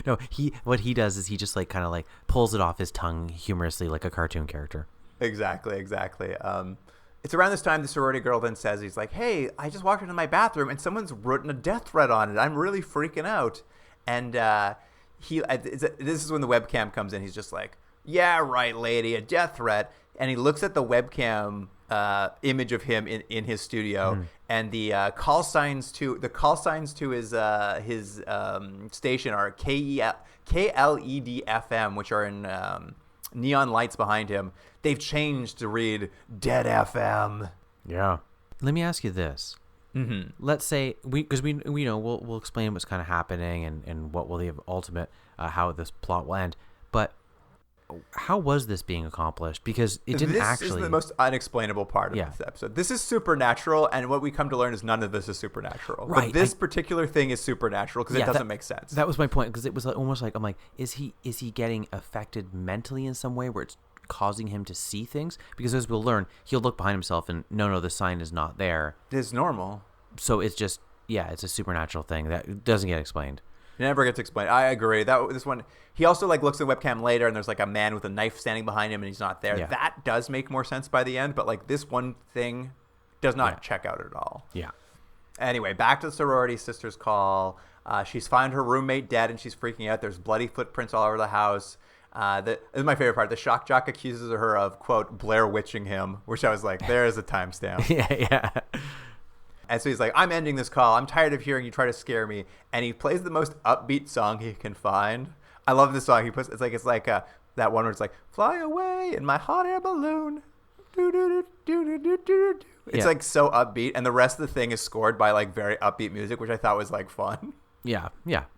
No, what he does is he just like kind of like pulls it off his tongue humorously like a cartoon character. Exactly. It's around this time the sorority girl then says, he's like, hey, I just walked into my bathroom and someone's written a death threat on it. I'm really freaking out. And this is when the webcam comes in. He's just like, yeah, right, lady, a death threat. And he looks at the webcam image of him in his studio, and the call signs to his station are KLED FM, which are in neon lights behind him. They've changed to read Dead FM. Yeah. Let me ask you this. Mm-hmm. Let's say because we know we'll explain what's kind of happening and what will the ultimate how this plot will end, but how was this being accomplished? Because it didn't actually. This is the most unexplainable part of this episode. This is supernatural, and what we come to learn is none of this is supernatural. Right. But this particular thing is supernatural because it doesn't make sense. That was my point, because it was almost like, I'm like, is he getting affected mentally in some way where it's causing him to see things? Because as we'll learn, he'll look behind himself and no, the sign is not there. It's normal. So it's just, it's a supernatural thing that doesn't get explained. It never gets explained. I agree. This one, he also like looks at the webcam later, and there's like a man with a knife standing behind him, and he's not there. Yeah. That does make more sense by the end, but like this one thing does not check out at all. Yeah. Anyway, back to the sorority sister's call. She's found her roommate dead, and she's freaking out. There's bloody footprints all over the house. This is my favorite part. The shock jock accuses her of, quote, Blair Witching him, which I was like, there is a timestamp. Yeah. And so he's like, I'm ending this call. I'm tired of hearing you try to scare me. And he plays the most upbeat song he can find. I love this song. It's like that one where it's like, fly away in my hot air balloon. It's like so upbeat. And the rest of the thing is scored by like very upbeat music, which I thought was like fun. Yeah.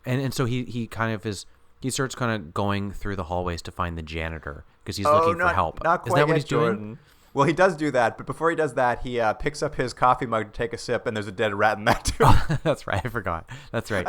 And so he kind of is, he starts kind of going through the hallways to find the janitor because he's looking for help. Not quite. Is that what he's Jordan. doing? Well, he does do that, but before he does that, he picks up his coffee mug to take a sip, and there's a dead rat in that too. That's right, I forgot. That's right.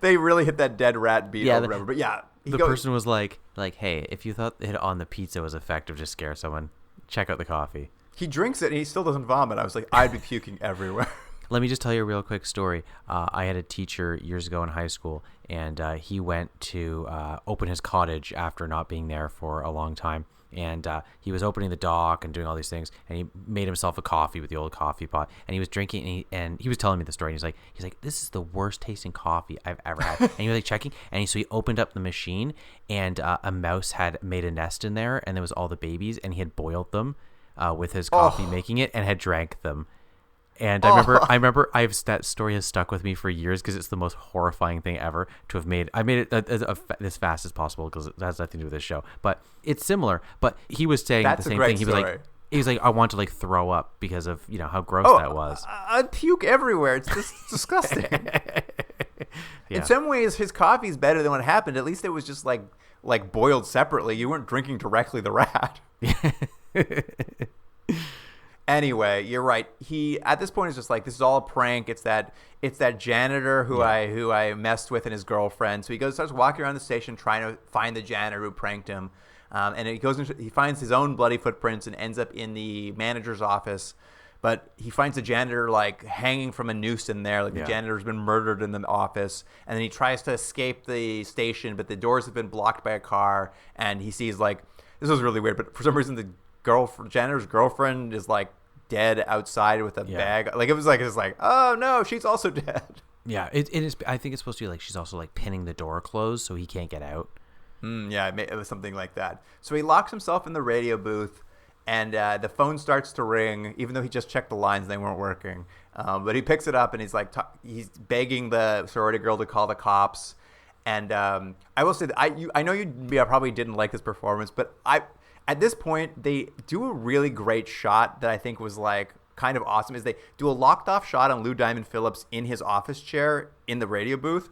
They really hit that dead rat beat over and over. But yeah, the person was like, hey, if you thought it on the pizza was effective to scare someone, check out the coffee. He drinks it, and he still doesn't vomit. I was like, I'd be puking everywhere. Let me just tell you a real quick story. I had a teacher years ago in high school, and he went to open his cottage after not being there for a long time. And he was opening the dock and doing all these things, and he made himself a coffee with the old coffee pot, and he was drinking, and he was telling me the story, and he's like, this is the worst tasting coffee I've ever had. And he was like checking, and so he opened up the machine, and a mouse had made a nest in there, and there was all the babies, and he had boiled them with his coffee making it, and had drank them. And I remember that story has stuck with me for years because it's the most horrifying thing ever to have made. I made it as fast as possible because it has nothing to do with this show, but it's similar. But he was saying the same thing. He was like, I want to like throw up because of how gross that was. I'd puke everywhere. It's just disgusting. Yeah. In some ways, his coffee's better than what happened. At least it was just like boiled separately. You weren't drinking directly the rat. Anyway, you're right. He at this point is just like, this is all a prank. It's that janitor who I messed with and his girlfriend. So he starts walking around the station trying to find the janitor who pranked him. And he finds his own bloody footprints and ends up in the manager's office. But he finds the janitor like hanging from a noose in there. Like the janitor's been murdered in the office. And then he tries to escape the station, but the doors have been blocked by a car. And he sees like, this was really weird, but for some reason the janitor's girlfriend is like dead outside with a bag. Like it was like, oh no, she's also dead. Yeah, it is. I think it's supposed to be like she's also like pinning the door closed so he can't get out. It was something like that. So he locks himself in the radio booth, and the phone starts to ring, even though he just checked the lines and they weren't working. But he picks it up and he's like, he's begging the sorority girl to call the cops. And I will say that I know you probably didn't like this performance, but at this point, they do a really great shot that I think was like kind of awesome. Is they do a locked off shot on Lou Diamond Phillips in his office chair in the radio booth,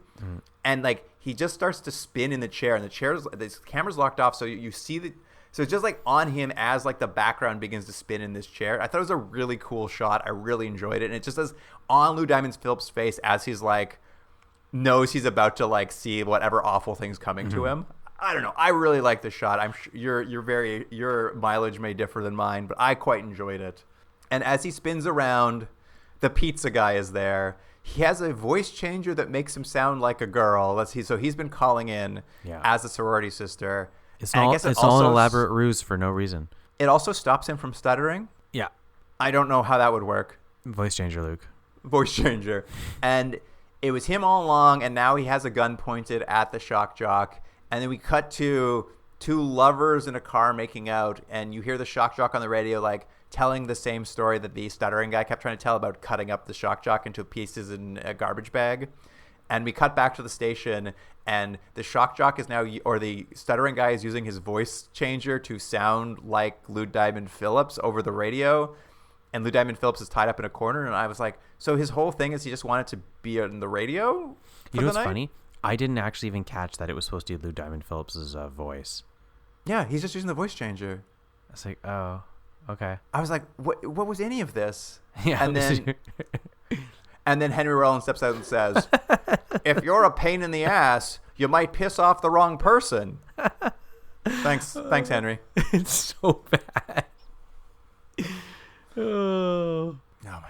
and like he just starts to spin in the chair, and the camera's locked off, so you see so it's just like on him as like the background begins to spin in this chair. I thought it was a really cool shot. I really enjoyed it, and it just says on Lou Diamond Phillips' face as he's like knows he's about to like see whatever awful thing's coming to him. I don't know. I really like the shot. I'm sure your mileage may differ than mine, but I quite enjoyed it. And as he spins around, the pizza guy is there. He has a voice changer that makes him sound like a girl. So he's been calling in as a sorority sister. It's all an elaborate ruse for no reason. It also stops him from stuttering. Yeah. I don't know how that would work. Voice changer, Luke. Voice changer. And it was him all along, and now he has a gun pointed at the shock jock. And then we cut to two lovers in a car making out, and you hear the shock jock on the radio like telling the same story that the stuttering guy kept trying to tell about cutting up the shock jock into pieces in a garbage bag. And we cut back to the station, and the shock jock is now, or the stuttering guy is using his voice changer to sound like Lou Diamond Phillips over the radio. And Lou Diamond Phillips is tied up in a corner, and I was like, so his whole thing is he just wanted to be on the radio? You know what's funny? I didn't actually even catch that it was supposed to be Lou Diamond Phillips' voice. Yeah, he's just using the voice changer. I was like, oh, okay. I was like, what was any of this? Yeah. And then Henry Rollins steps out and says, if you're a pain in the ass, you might piss off the wrong person. Thanks, Henry. It's so bad. Oh my God.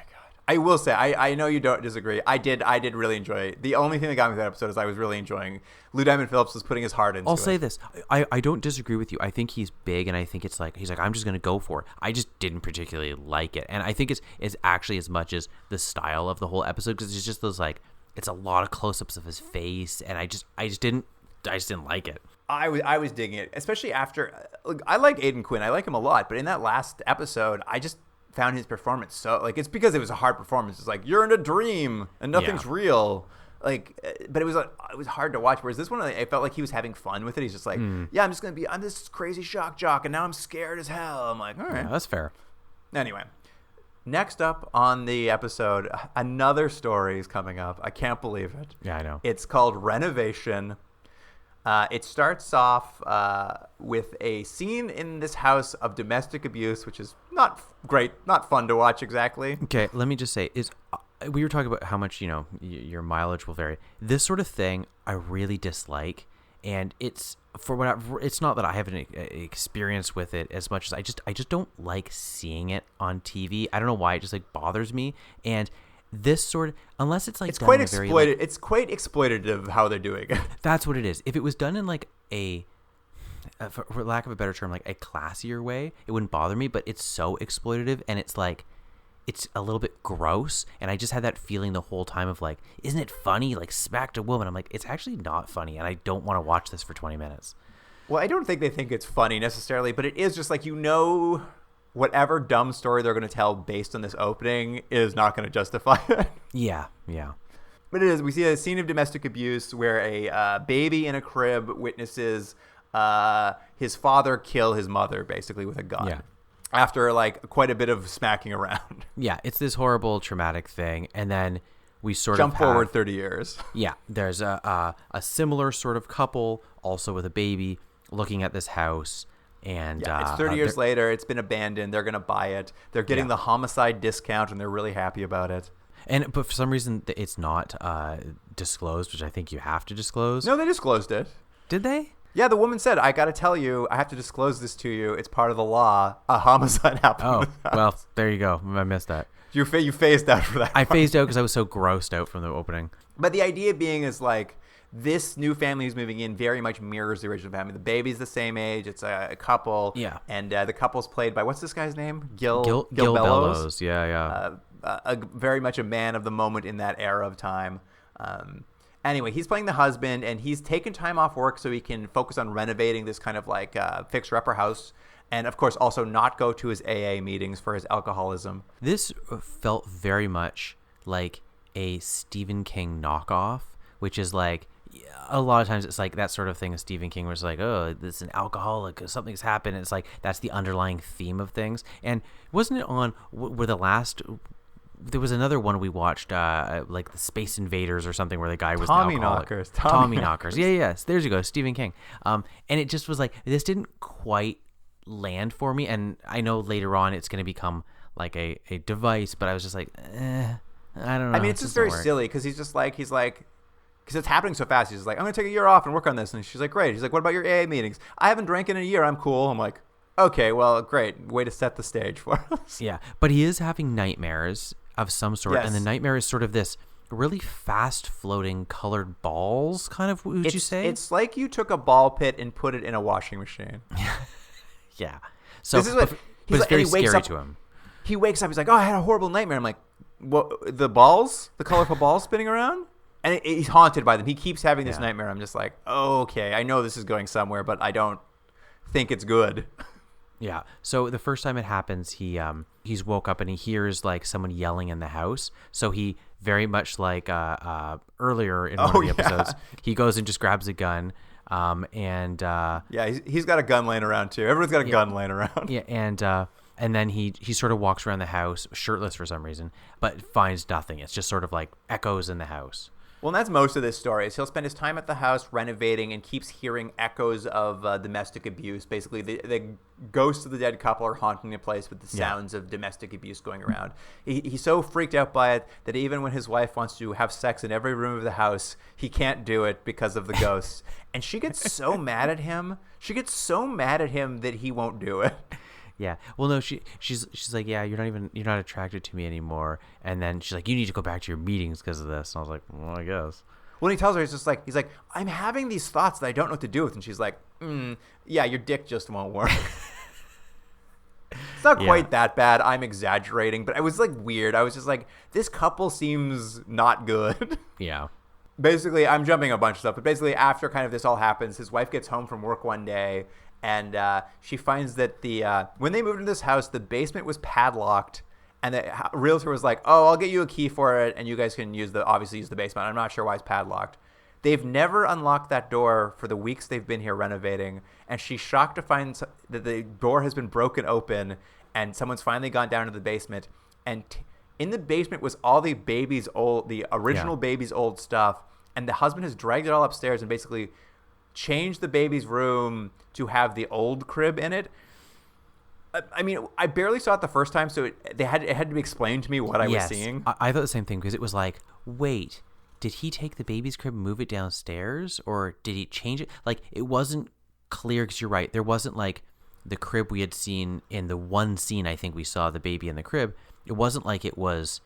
I will say, I know you don't disagree. I did really enjoy it. The only thing that got me with that episode is I was really enjoying Lou Diamond Phillips was putting his heart into it. I'll say this. I don't disagree with you. I think he's big, and I think it's like, he's like, I'm just going to go for it. I just didn't particularly like it. And I think it's actually as much as the style of the whole episode, because it's just those like, it's a lot of close-ups of his face, and I just didn't like it. I was digging it, especially after, look, I like Aidan Quinn. I like him a lot, but in that last episode, I just found his performance so, like, it's because it was a hard performance. It's like, you're in a dream and nothing's real. Like, but it was hard to watch. Whereas this one, I felt like he was having fun with it. He's just like, yeah, I'm this crazy shock jock, and now I'm scared as hell. I'm like, all right, yeah, that's fair. Anyway, next up on the episode, another story is coming up. I can't believe it. Yeah, I know. It's called Renovation. It starts off with a scene in this house of domestic abuse, which is not great, not fun to watch exactly. Okay, let me just say, we were talking about how much, your mileage will vary. This sort of thing I really dislike, and it's not that I have an experience with it as much as I just don't like seeing it on TV. I don't know why, it just like bothers me. And this sort of, unless it's like it's done quite in a very, exploited. It's quite exploitative how they're doing it. that's what it is. If it was done in like a, for lack of a better term, like a classier way, it wouldn't bother me. But it's so exploitative, and it's like, it's a little bit gross. And I just had that feeling the whole time of like, isn't it funny? Like, smacked a woman. I'm like, it's actually not funny, and I don't want to watch this for 20 minutes. Well, I don't think they think it's funny necessarily, but it is just like, whatever dumb story they're going to tell based on this opening is not going to justify it. Yeah. But it is. We see a scene of domestic abuse where a baby in a crib witnesses his father kill his mother, basically with a gun. Yeah. After like quite a bit of smacking around. Yeah, it's this horrible, traumatic thing, and then we sort jump of have, forward 30 years. Yeah, there's a similar sort of couple, also with a baby, looking at this house. And yeah, it's 30 years later. It's been abandoned. They're going to buy it. They're getting the homicide discount, and they're really happy about it. But for some reason, it's not disclosed, which I think you have to disclose. No, they disclosed it. Did they? Yeah, the woman said, I got to tell you, I have to disclose this to you. It's part of the law. A homicide happened. Oh, well, there you go. I missed that. You phased out for that. I phased out because I was so grossed out from the opening. But the idea being is like, this new family who's moving in very much mirrors the original family. The baby's the same age. It's a couple. Yeah. And the couple's played by, what's this guy's name? Gil Bellows. Yeah. Very much a man of the moment in that era of time. Anyway, he's playing the husband, and he's taken time off work so he can focus on renovating this kind of like fixer-upper house. And, of course, also not go to his AA meetings for his alcoholism. This felt very much like a Stephen King knockoff, which is like, a lot of times it's like that sort of thing of Stephen King where it's like, oh, this is an alcoholic, something's happened. And it's like, that's the underlying theme of things. And wasn't it on where there was another one we watched, like the Space Invaders or something, where the guy was Tommy an alcoholic. Knockers. Tommy Knockers. Yeah. Yes. There you go. Stephen King. And it just was like, this didn't quite land for me. And I know later on it's going to become like a device, but I was just like, I don't know. I mean, it's just very silly because he's like, because it's happening so fast. He's just like, I'm going to take a year off and work on this. And she's like, great. He's like, what about your AA meetings? I haven't drank in a year. I'm cool. I'm like, okay, well, great. Way to set the stage for us. Yeah. But he is having nightmares of some sort. Yes. And the nightmare is sort of this really fast floating colored balls kind of, would you say? It's like you took a ball pit and put it in a washing machine. Yeah. So this is what, but it's very scary to him. He wakes up. He's like, oh, I had a horrible nightmare. I'm like, what? The balls? The colorful balls spinning around? And he's haunted by them. He keeps having this nightmare. I'm just like, oh, okay, I know this is going somewhere, but I don't think it's good. Yeah. So the first time it happens, he's woke up and he hears like someone yelling in the house. So he very much like earlier in one of the episodes, he goes and just grabs a gun. He's got a gun laying around too. Everyone's got a gun laying around. Yeah, and then he sort of walks around the house shirtless for some reason, but finds nothing. It's just sort of like echoes in the house. Well, and that's most of this story. Is he'll spend his time at the house renovating and keeps hearing echoes of domestic abuse. Basically, the ghosts of the dead couple are haunting the place with the sounds of domestic abuse going around. He's so freaked out by it that even when his wife wants to have sex in every room of the house, he can't do it because of the ghosts. And she gets so mad at him. She gets so mad at him that he won't do it. Yeah. Well, no, she's like, yeah, you're not attracted to me anymore. And then she's like, you need to go back to your meetings because of this. And I was like, well, I guess. When he tells her, he's like, I'm having these thoughts that I don't know what to do with. And she's like, yeah, your dick just won't work. It's not quite that bad. I'm exaggerating, but it was like weird. I was just like, this couple seems not good. Yeah. Basically, I'm jumping a bunch of stuff, but basically after kind of this all happens, his wife gets home from work one day, and she finds that when they moved into this house, the basement was padlocked, and the realtor was like, oh, I'll get you a key for it, and you guys can obviously use the basement. I'm not sure why it's padlocked. They've never unlocked that door for the weeks they've been here renovating, and she's shocked to find that the door has been broken open, and someone's finally gone down to the basement, and in the basement was all the original baby's old stuff, and the husband has dragged it all upstairs and basically changed the baby's room to have the old crib in it. I mean, I barely saw it the first time, so it had to be explained to me what I was seeing. I thought the same thing, because it was like, wait, did he take the baby's crib and move it downstairs, or did he change it? Like, it wasn't clear, because you're right, there wasn't like the crib we had seen in the one scene I think we saw the baby in the crib. It wasn't like it was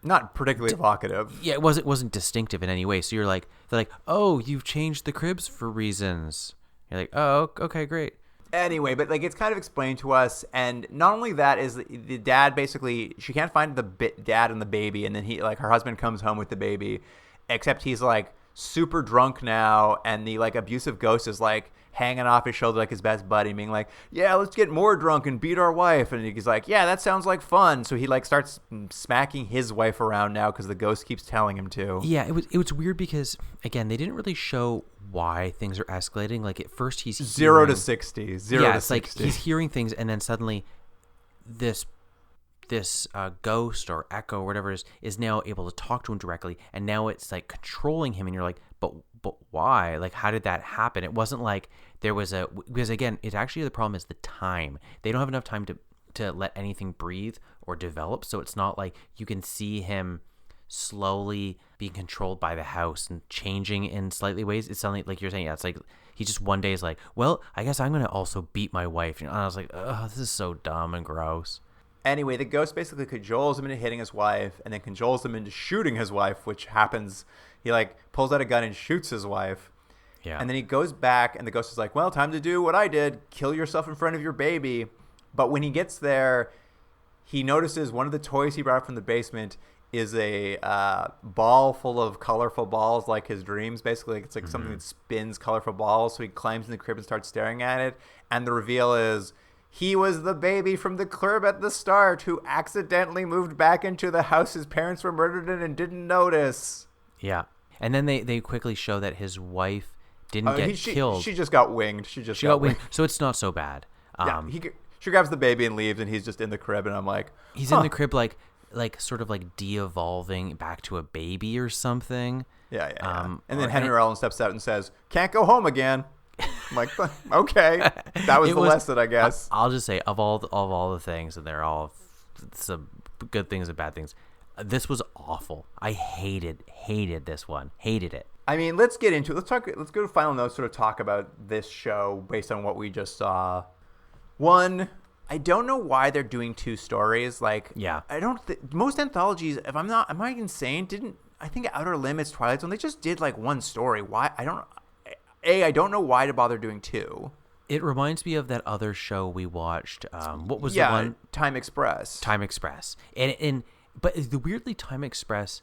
Not particularly evocative. Yeah, it wasn't distinctive in any way. So they're like, oh, you've changed the cribs for reasons. You're like, oh, okay, great. Anyway, but like it's kind of explained to us, and not only that is the dad basically she can't find the dad and the baby, and then her husband comes home with the baby, except he's like super drunk now, and the like abusive ghost is like hanging off his shoulder like his best buddy, being like, yeah, let's get more drunk and beat our wife. And he's like, yeah, that sounds like fun. So he like starts smacking his wife around now because the ghost keeps telling him to. Yeah, it was weird because again they didn't really show why things are escalating. Like at first he's 0 to 60. It's like he's hearing things, and then suddenly this ghost or echo or whatever is now able to talk to him directly, and now it's like controlling him, and you're like, but why? Like, how did that happen? It wasn't like there was because again, it's actually the problem is the time. They don't have enough time to let anything breathe or develop, so it's not like you can see him slowly being controlled by the house and changing in slightly ways. It's something like you're saying, yeah, it's like he just one day is like, well, I guess I'm gonna also beat my wife. And I was like, oh, this is so dumb and gross. Anyway, the ghost basically cajoles him into hitting his wife, and then cajoles him into shooting his wife, which happens. He like pulls out a gun and shoots his wife. Yeah. And then he goes back, and the ghost is like, well, time to do what I did. Kill yourself in front of your baby. But when he gets there, he notices one of the toys he brought from the basement is a ball full of colorful balls, like his dreams, basically. It's like something that spins colorful balls. So he climbs in the crib and starts staring at it. And the reveal is he was the baby from the crib at the start who accidentally moved back into the house his parents were murdered in and didn't notice. Yeah. And then they quickly show that his wife didn't get killed. She just got winged. She got winged. So it's not so bad. She grabs the baby and leaves, and he's just in the crib, and I'm like, he's in the crib like sort of like de-evolving back to a baby or something. Yeah. And then Henry Rollins steps out and says, can't go home again. I'm like, okay, that was the lesson, I guess. I'll just say of all the things, and they're all some good things and bad things, this was awful. I hated this one. Hated it. I mean, let's get into it. Let's go to final notes, sort of talk about this show based on what we just saw. One, I don't know why they're doing two stories. Like, yeah, most anthologies, if am I insane? I think Outer Limits, Twilight Zone, they just did like one story. Why? I don't know why to bother doing two. It reminds me of that other show we watched. What was the one? Time Express. Time Express. But the weirdly Time Express,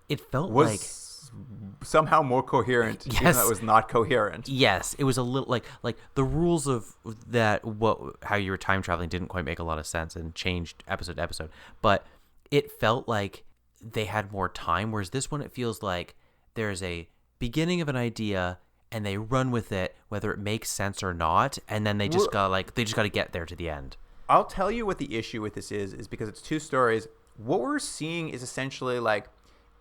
it felt like somehow more coherent. Yes, even though it was not coherent. Yes, it was a little like the rules of that. How you were time traveling didn't quite make a lot of sense and changed episode to episode. But it felt like they had more time. Whereas this one, it feels like there's a beginning of an idea and they run with it, whether it makes sense or not, and then they just got to get there to the end. I'll tell you what the issue with this is because it's two stories. What we're seeing is essentially like,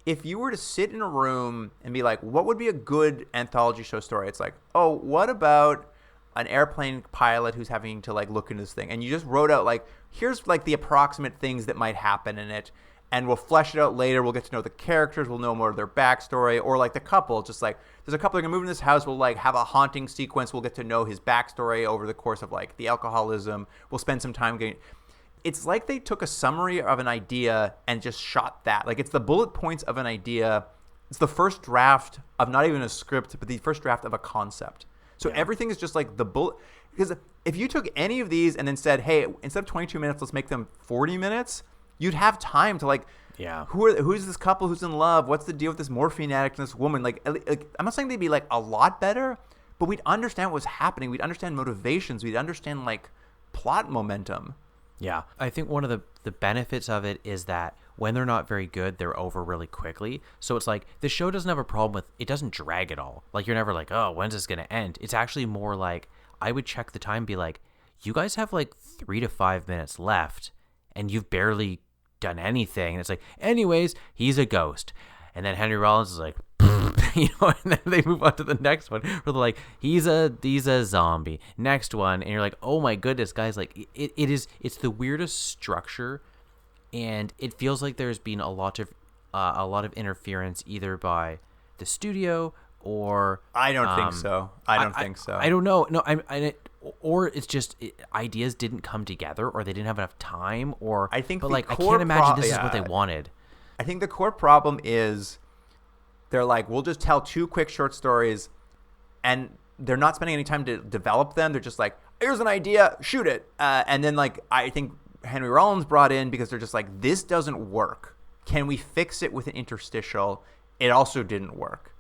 if you were to sit in a room and be like, what would be a good anthology show story? It's like, oh, what about an airplane pilot who's having to like look into this thing? And you just wrote out like, here's like the approximate things that might happen in it. And we'll flesh it out later. We'll get to know the characters. We'll know more of their backstory. Or like the couple, just like there's a couple that are going to move in this house. We'll like have a haunting sequence. We'll get to know his backstory over the course of like the alcoholism. We'll spend some time getting... It's like they took a summary of an idea and just shot that. Like it's the bullet points of an idea. It's the first draft of not even a script, but the first draft of a concept. So everything is just like the bullet. Because if you took any of these and then said, hey, instead of 22 minutes, let's make them 40 minutes, you'd have time to like, who's this couple who's in love? What's the deal with this morphine addict and this woman? Like I'm not saying they'd be like a lot better, but we'd understand what's happening. We'd understand motivations. We'd understand like plot momentum. Yeah, I think one of the benefits of it is that when they're not very good, they're over really quickly. So it's like the show doesn't have a problem with it doesn't drag at all. Like you're never like, oh, when's this gonna end? It's actually more like I would check the time and be like, you guys have like 3 to 5 minutes left, and you've barely done anything. And it's like, anyways, he's a ghost, and then Henry Rollins is like, and then they move on to the next one where they're like, he's a zombie. Next one, and you're like, oh my goodness, guys, like it's the weirdest structure, and it feels like there's been a lot of interference either by the studio or I don't think so. I don't know. No, or it's just ideas didn't come together, or they didn't have enough time, or I think. But like, I can't imagine this is what they wanted. I think the core problem is they're like, we'll just tell 2 quick short stories, and they're not spending any time to develop them. They're just like, here's an idea, shoot it. And then like I think Henry Rollins brought in because they're just like, this doesn't work. Can we fix it with an interstitial? It also didn't work.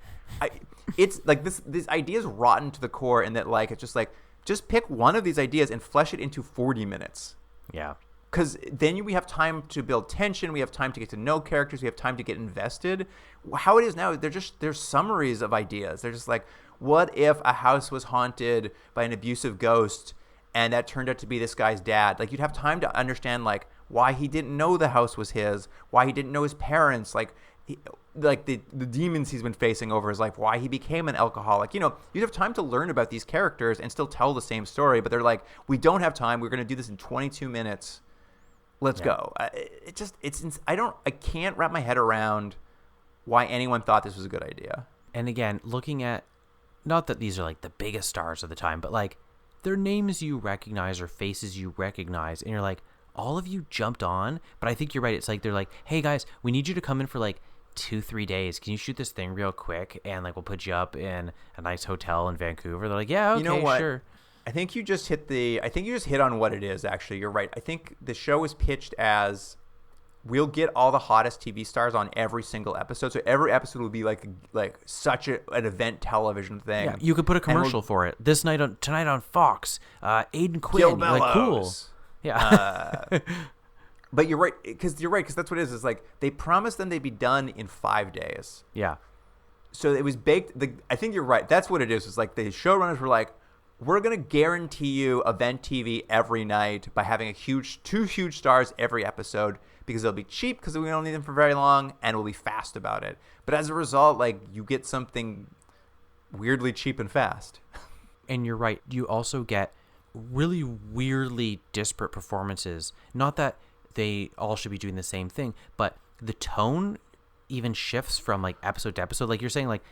It's like this idea is rotten to the core, in that like it's just like, just pick one of these ideas and flesh it into 40 minutes. Yeah. Because then we have time to build tension. We have time to get to know characters. We have time to get invested. How it is now, they're summaries of ideas. They're just like, what if a house was haunted by an abusive ghost and that turned out to be this guy's dad? Like, you'd have time to understand like why he didn't know the house was his, why he didn't know his parents, like the demons he's been facing over his life, why he became an alcoholic. You know, you'd have time to learn about these characters and still tell the same story. But they're like, we don't have time. We're going to do this in 22 minutes. Let's go. I can't wrap my head around why anyone thought this was a good idea. And again, looking at, not that these are like the biggest stars of the time, but like they're names you recognize or faces you recognize, and you're like, all of you jumped on. But I think you're right. It's like they're like, hey guys, we need you to come in for like 2-3 days. Can you shoot this thing real quick? And like we'll put you up in a nice hotel in Vancouver. They're like, yeah, okay, you know what? sure. I think you just hit on what it is. Actually, you're right. I think the show was pitched as, we'll get all the hottest TV stars on every single episode. So every episode will be like such an event television thing. Yeah, you could put a commercial for it. Tonight on Fox, Aiden Quinn. Gil Like, cool. Yeah. But you're right, because that's what it is. It's like they promised them they'd be done in 5 days. Yeah. So it was baked. I think you're right. That's what it is. It's like the showrunners were like, we're going to guarantee you event TV every night by having two huge stars every episode, because they'll be cheap because we don't need them for very long, and we'll be fast about it. But as a result, like, you get something weirdly cheap and fast. And you're right. You also get really weirdly disparate performances. Not that they all should be doing the same thing, but the tone even shifts from like episode to episode. Like you're saying, like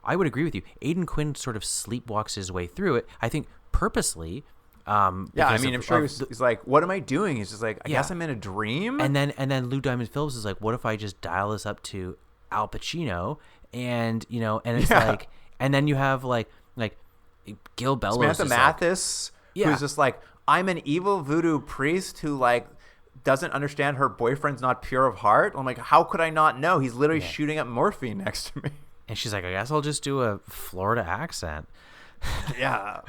I would agree with you. Aiden Quinn sort of sleepwalks his way through it, I think purposely. Yeah, I mean, I'm sure he's like, what am I doing? He's just like, I guess I'm in a dream. And then Lou Diamond Phillips is like, what if I just dial this up to Al Pacino? And you know, and it's like, and then you have like Gil Bellows, Samantha Mathis, who's just like, I'm an evil voodoo priest who like doesn't understand her boyfriend's not pure of heart. I'm like, how could I not know? He's literally shooting up morphine next to me. And she's like, I guess I'll just do a Florida accent. Yeah.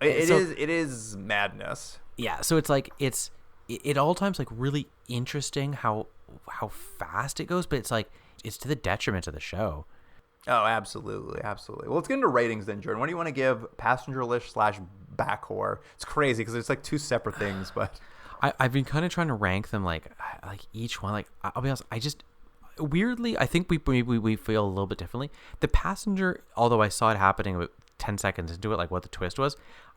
It is madness. Yeah, so it's like it all times like really interesting how fast it goes, but it's like it's to the detriment of the show. Oh, absolutely. Well, let's get into ratings then, Jordan. What do you want to give Passenger List / Backcore? It's crazy because it's like 2 separate things, but I've been kind of trying to rank them like each one. Like, I'll be honest, I just weirdly, I think we feel a little bit differently. The Passenger, although I saw it happening about 10 seconds into it, like what the twist was,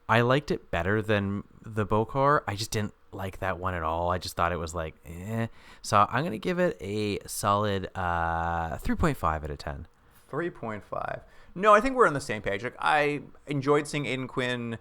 I liked it better than the Bokor. I just didn't like that one at all. I just thought it was like, eh. So I'm going to give it a solid 3.5 out of 10. 3.5. No, I think we're on the same page. Like, I enjoyed seeing Aiden Quinn.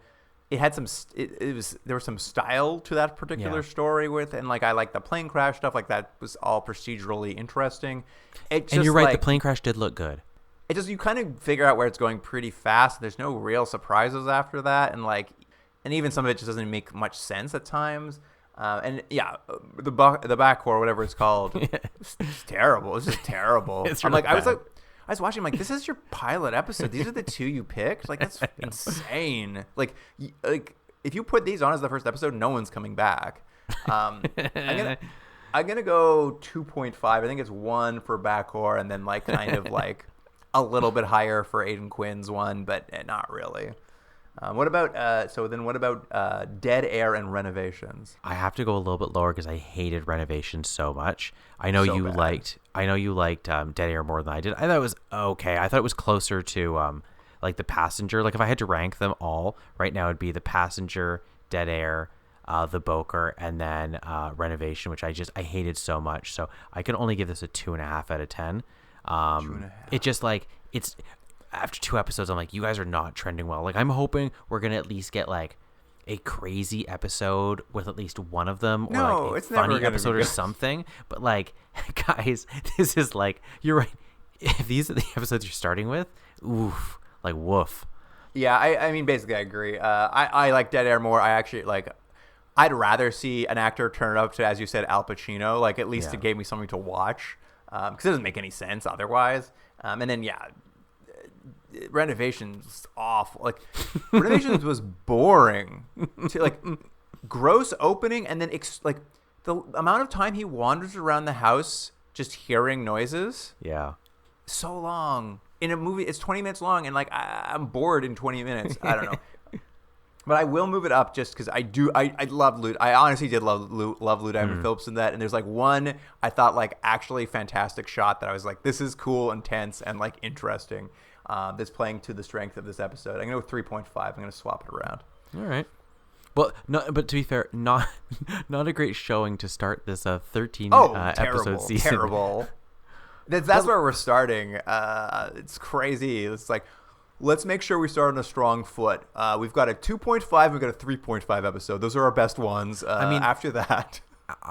It had there was some style to that particular story and like I like the plane crash stuff. Like that was all procedurally interesting. And you're right, the plane crash did look good. It just, you kind of figure out where it's going pretty fast. There's no real surprises after that, and even some of it just doesn't make much sense at times. And yeah, the Backcore, whatever it's called, it's terrible. It's just terrible. It's really bad. I was watching, like, this is your pilot episode. These are the 2 you picked. Like, that's insane. Like if you put these on as the first episode, no one's coming back. I'm gonna go 2.5. I think it's 1 for Backcore, and then like kind of like a little bit higher for Aiden Quinn's one, but not really. What about Dead Air and Renovations? I have to go a little bit lower because I hated Renovations so much. I know you liked Dead Air more than I did. I thought it was okay. I thought it was closer to like The Passenger. Like if I had to rank them all right now, it'd be The Passenger, Dead Air, The Bokor, and then Renovation, which I hated so much. So I can only give this a 2.5 out of 10. 2.5. It just like it's. After 2 episodes, I'm like, you guys are not trending well. Like, I'm hoping we're going to at least get, like, a crazy episode with at least one of them, or No, like a it's never funny gonna episode be or good. something. But like, guys, this is like, you're right. If these are the episodes you're starting with, oof, like woof. Yeah, I mean, basically, I agree. I like Dead Air more. I actually like. I'd rather see an actor turn up to, as you said, Al Pacino. Like, at least it gave me something to watch, because it doesn't make any sense otherwise. And then Renovations awful. Like, Renovations was boring. Like, gross opening, and then like the amount of time he wanders around the house just hearing noises. Yeah. So long in a movie. It's 20 minutes long, and like I'm bored in 20 minutes. I don't know. But I will move it up just because I love Lou. I honestly did love Lou Diamond Phillips in that. And there's like one I thought like actually fantastic shot that I was like, this is cool, intense, and like interesting. That's playing to the strength of this episode. I'm gonna go 3.5. I'm gonna swap it around. All right. Well, no, but to be fair, not a great showing to start this 13 episode season. Terrible. That's where we're starting. It's crazy. It's like, let's make sure we start on a strong foot. We've got a 2.5. We've got a 3.5 episode. Those are our best ones. I mean, after that,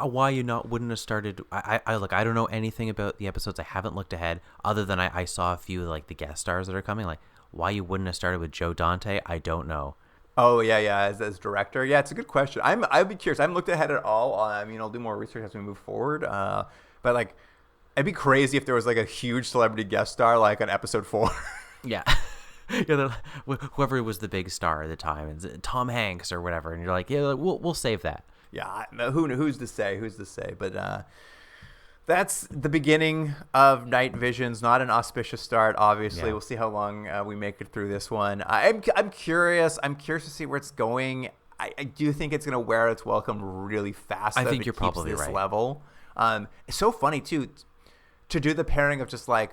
why you wouldn't have started? I don't know anything about the episodes. I haven't looked ahead, other than I saw a few like the guest stars that are coming. Like, why you wouldn't have started with Joe Dante? I don't know. Oh yeah, as director. Yeah, it's a good question. I'd be curious. I haven't looked ahead at all. I mean, I'll do more research as we move forward. But like, it'd be crazy if there was like a huge celebrity guest star like on episode 4. Yeah. Whoever was the big star at the time, Tom Hanks or whatever, and you're like, yeah, we'll save that. Yeah, who's to say? But that's the beginning of Night Visions. Not an auspicious start, obviously. Yeah. We'll see how long we make it through this one. I'm curious. I'm curious to see where it's going. I do think it's going to wear its welcome really fast. I think you're probably right. Level. It's so funny too to do the pairing of just like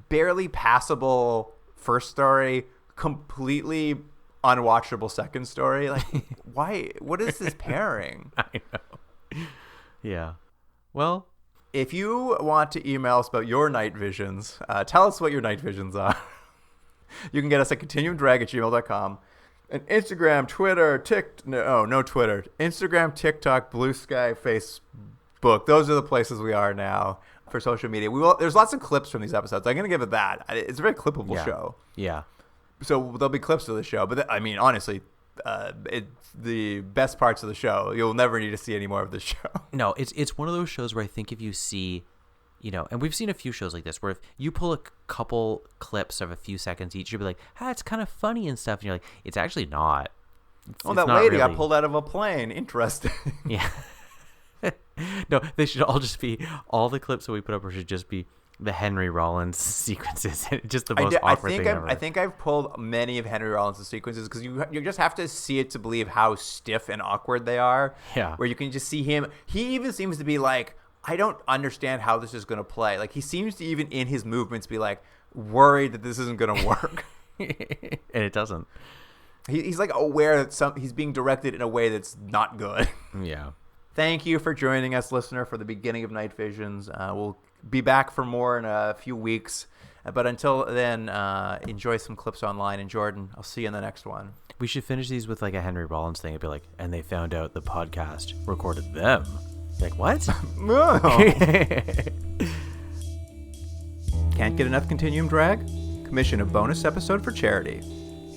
barely passable first story, completely unwatchable second story. Like, why? What is this pairing? I know. Yeah. Well, if you want to email us about your night visions, tell us what your night visions are. You can get us at continuumdrag@gmail.com. And Instagram, Twitter, no Twitter. Instagram, TikTok, Blue Sky, Facebook. Those are the places we are now for social media. There's lots of clips from these episodes. I'm going to give it that. It's a very clippable show. Yeah. So there'll be clips of the show. But I mean, honestly, it's the best parts of the show. You'll never need to see any more of the show. No, it's one of those shows where I think if you see, and we've seen a few shows like this where if you pull a couple clips of a few seconds each, you'll be like, it's kind of funny and stuff. And you're like, it's actually not. That lady got pulled out of a plane. Interesting. Yeah. No, they should all just be, all the clips that we put up should just be the Henry Rollins sequences. Just the most awkward thing ever. I think I've pulled many of Henry Rollins' sequences because you just have to see it to believe how stiff and awkward they are. Yeah. Where you can just see him. He even seems to be like, I don't understand how this is going to play. Like, he seems to even in his movements be like worried that this isn't going to work. And it doesn't. He's like aware that he's being directed in a way that's not good. Yeah. Thank you for joining us, listener, for the beginning of Night Visions. We'll be back for more in a few weeks. But until then, enjoy some clips online. And Jordan, I'll see you in the next one. We should finish these with like a Henry Rollins thing. It'd be like, and they found out the podcast recorded them. Like, what? No. Can't get enough Continuum Drag? Commission a bonus episode for charity.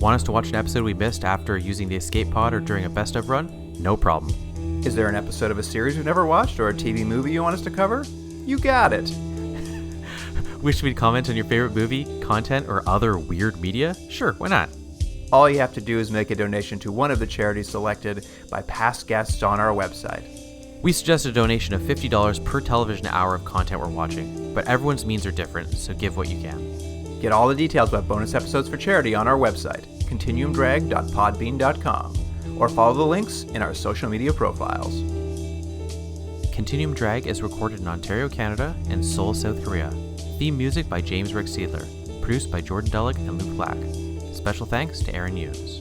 Want us to watch an episode we missed after using the escape pod or during a best of run? No problem. Is there an episode of a series we've never watched or a TV movie you want us to cover? You got it. Wish we'd comment on your favorite movie, content, or other weird media? Sure, why not? All you have to do is make a donation to one of the charities selected by past guests on our website. We suggest a donation of $50 per television hour of content we're watching, but everyone's means are different, so give what you can. Get all the details about bonus episodes for charity on our website, continuumdrag.podbean.com, or follow the links in our social media profiles. Continuum Drag is recorded in Ontario, Canada, and Seoul, South Korea. Theme music by James Rick Seidler. Produced by Jordan Dullock and Luke Black. Special thanks to Aaron Hughes.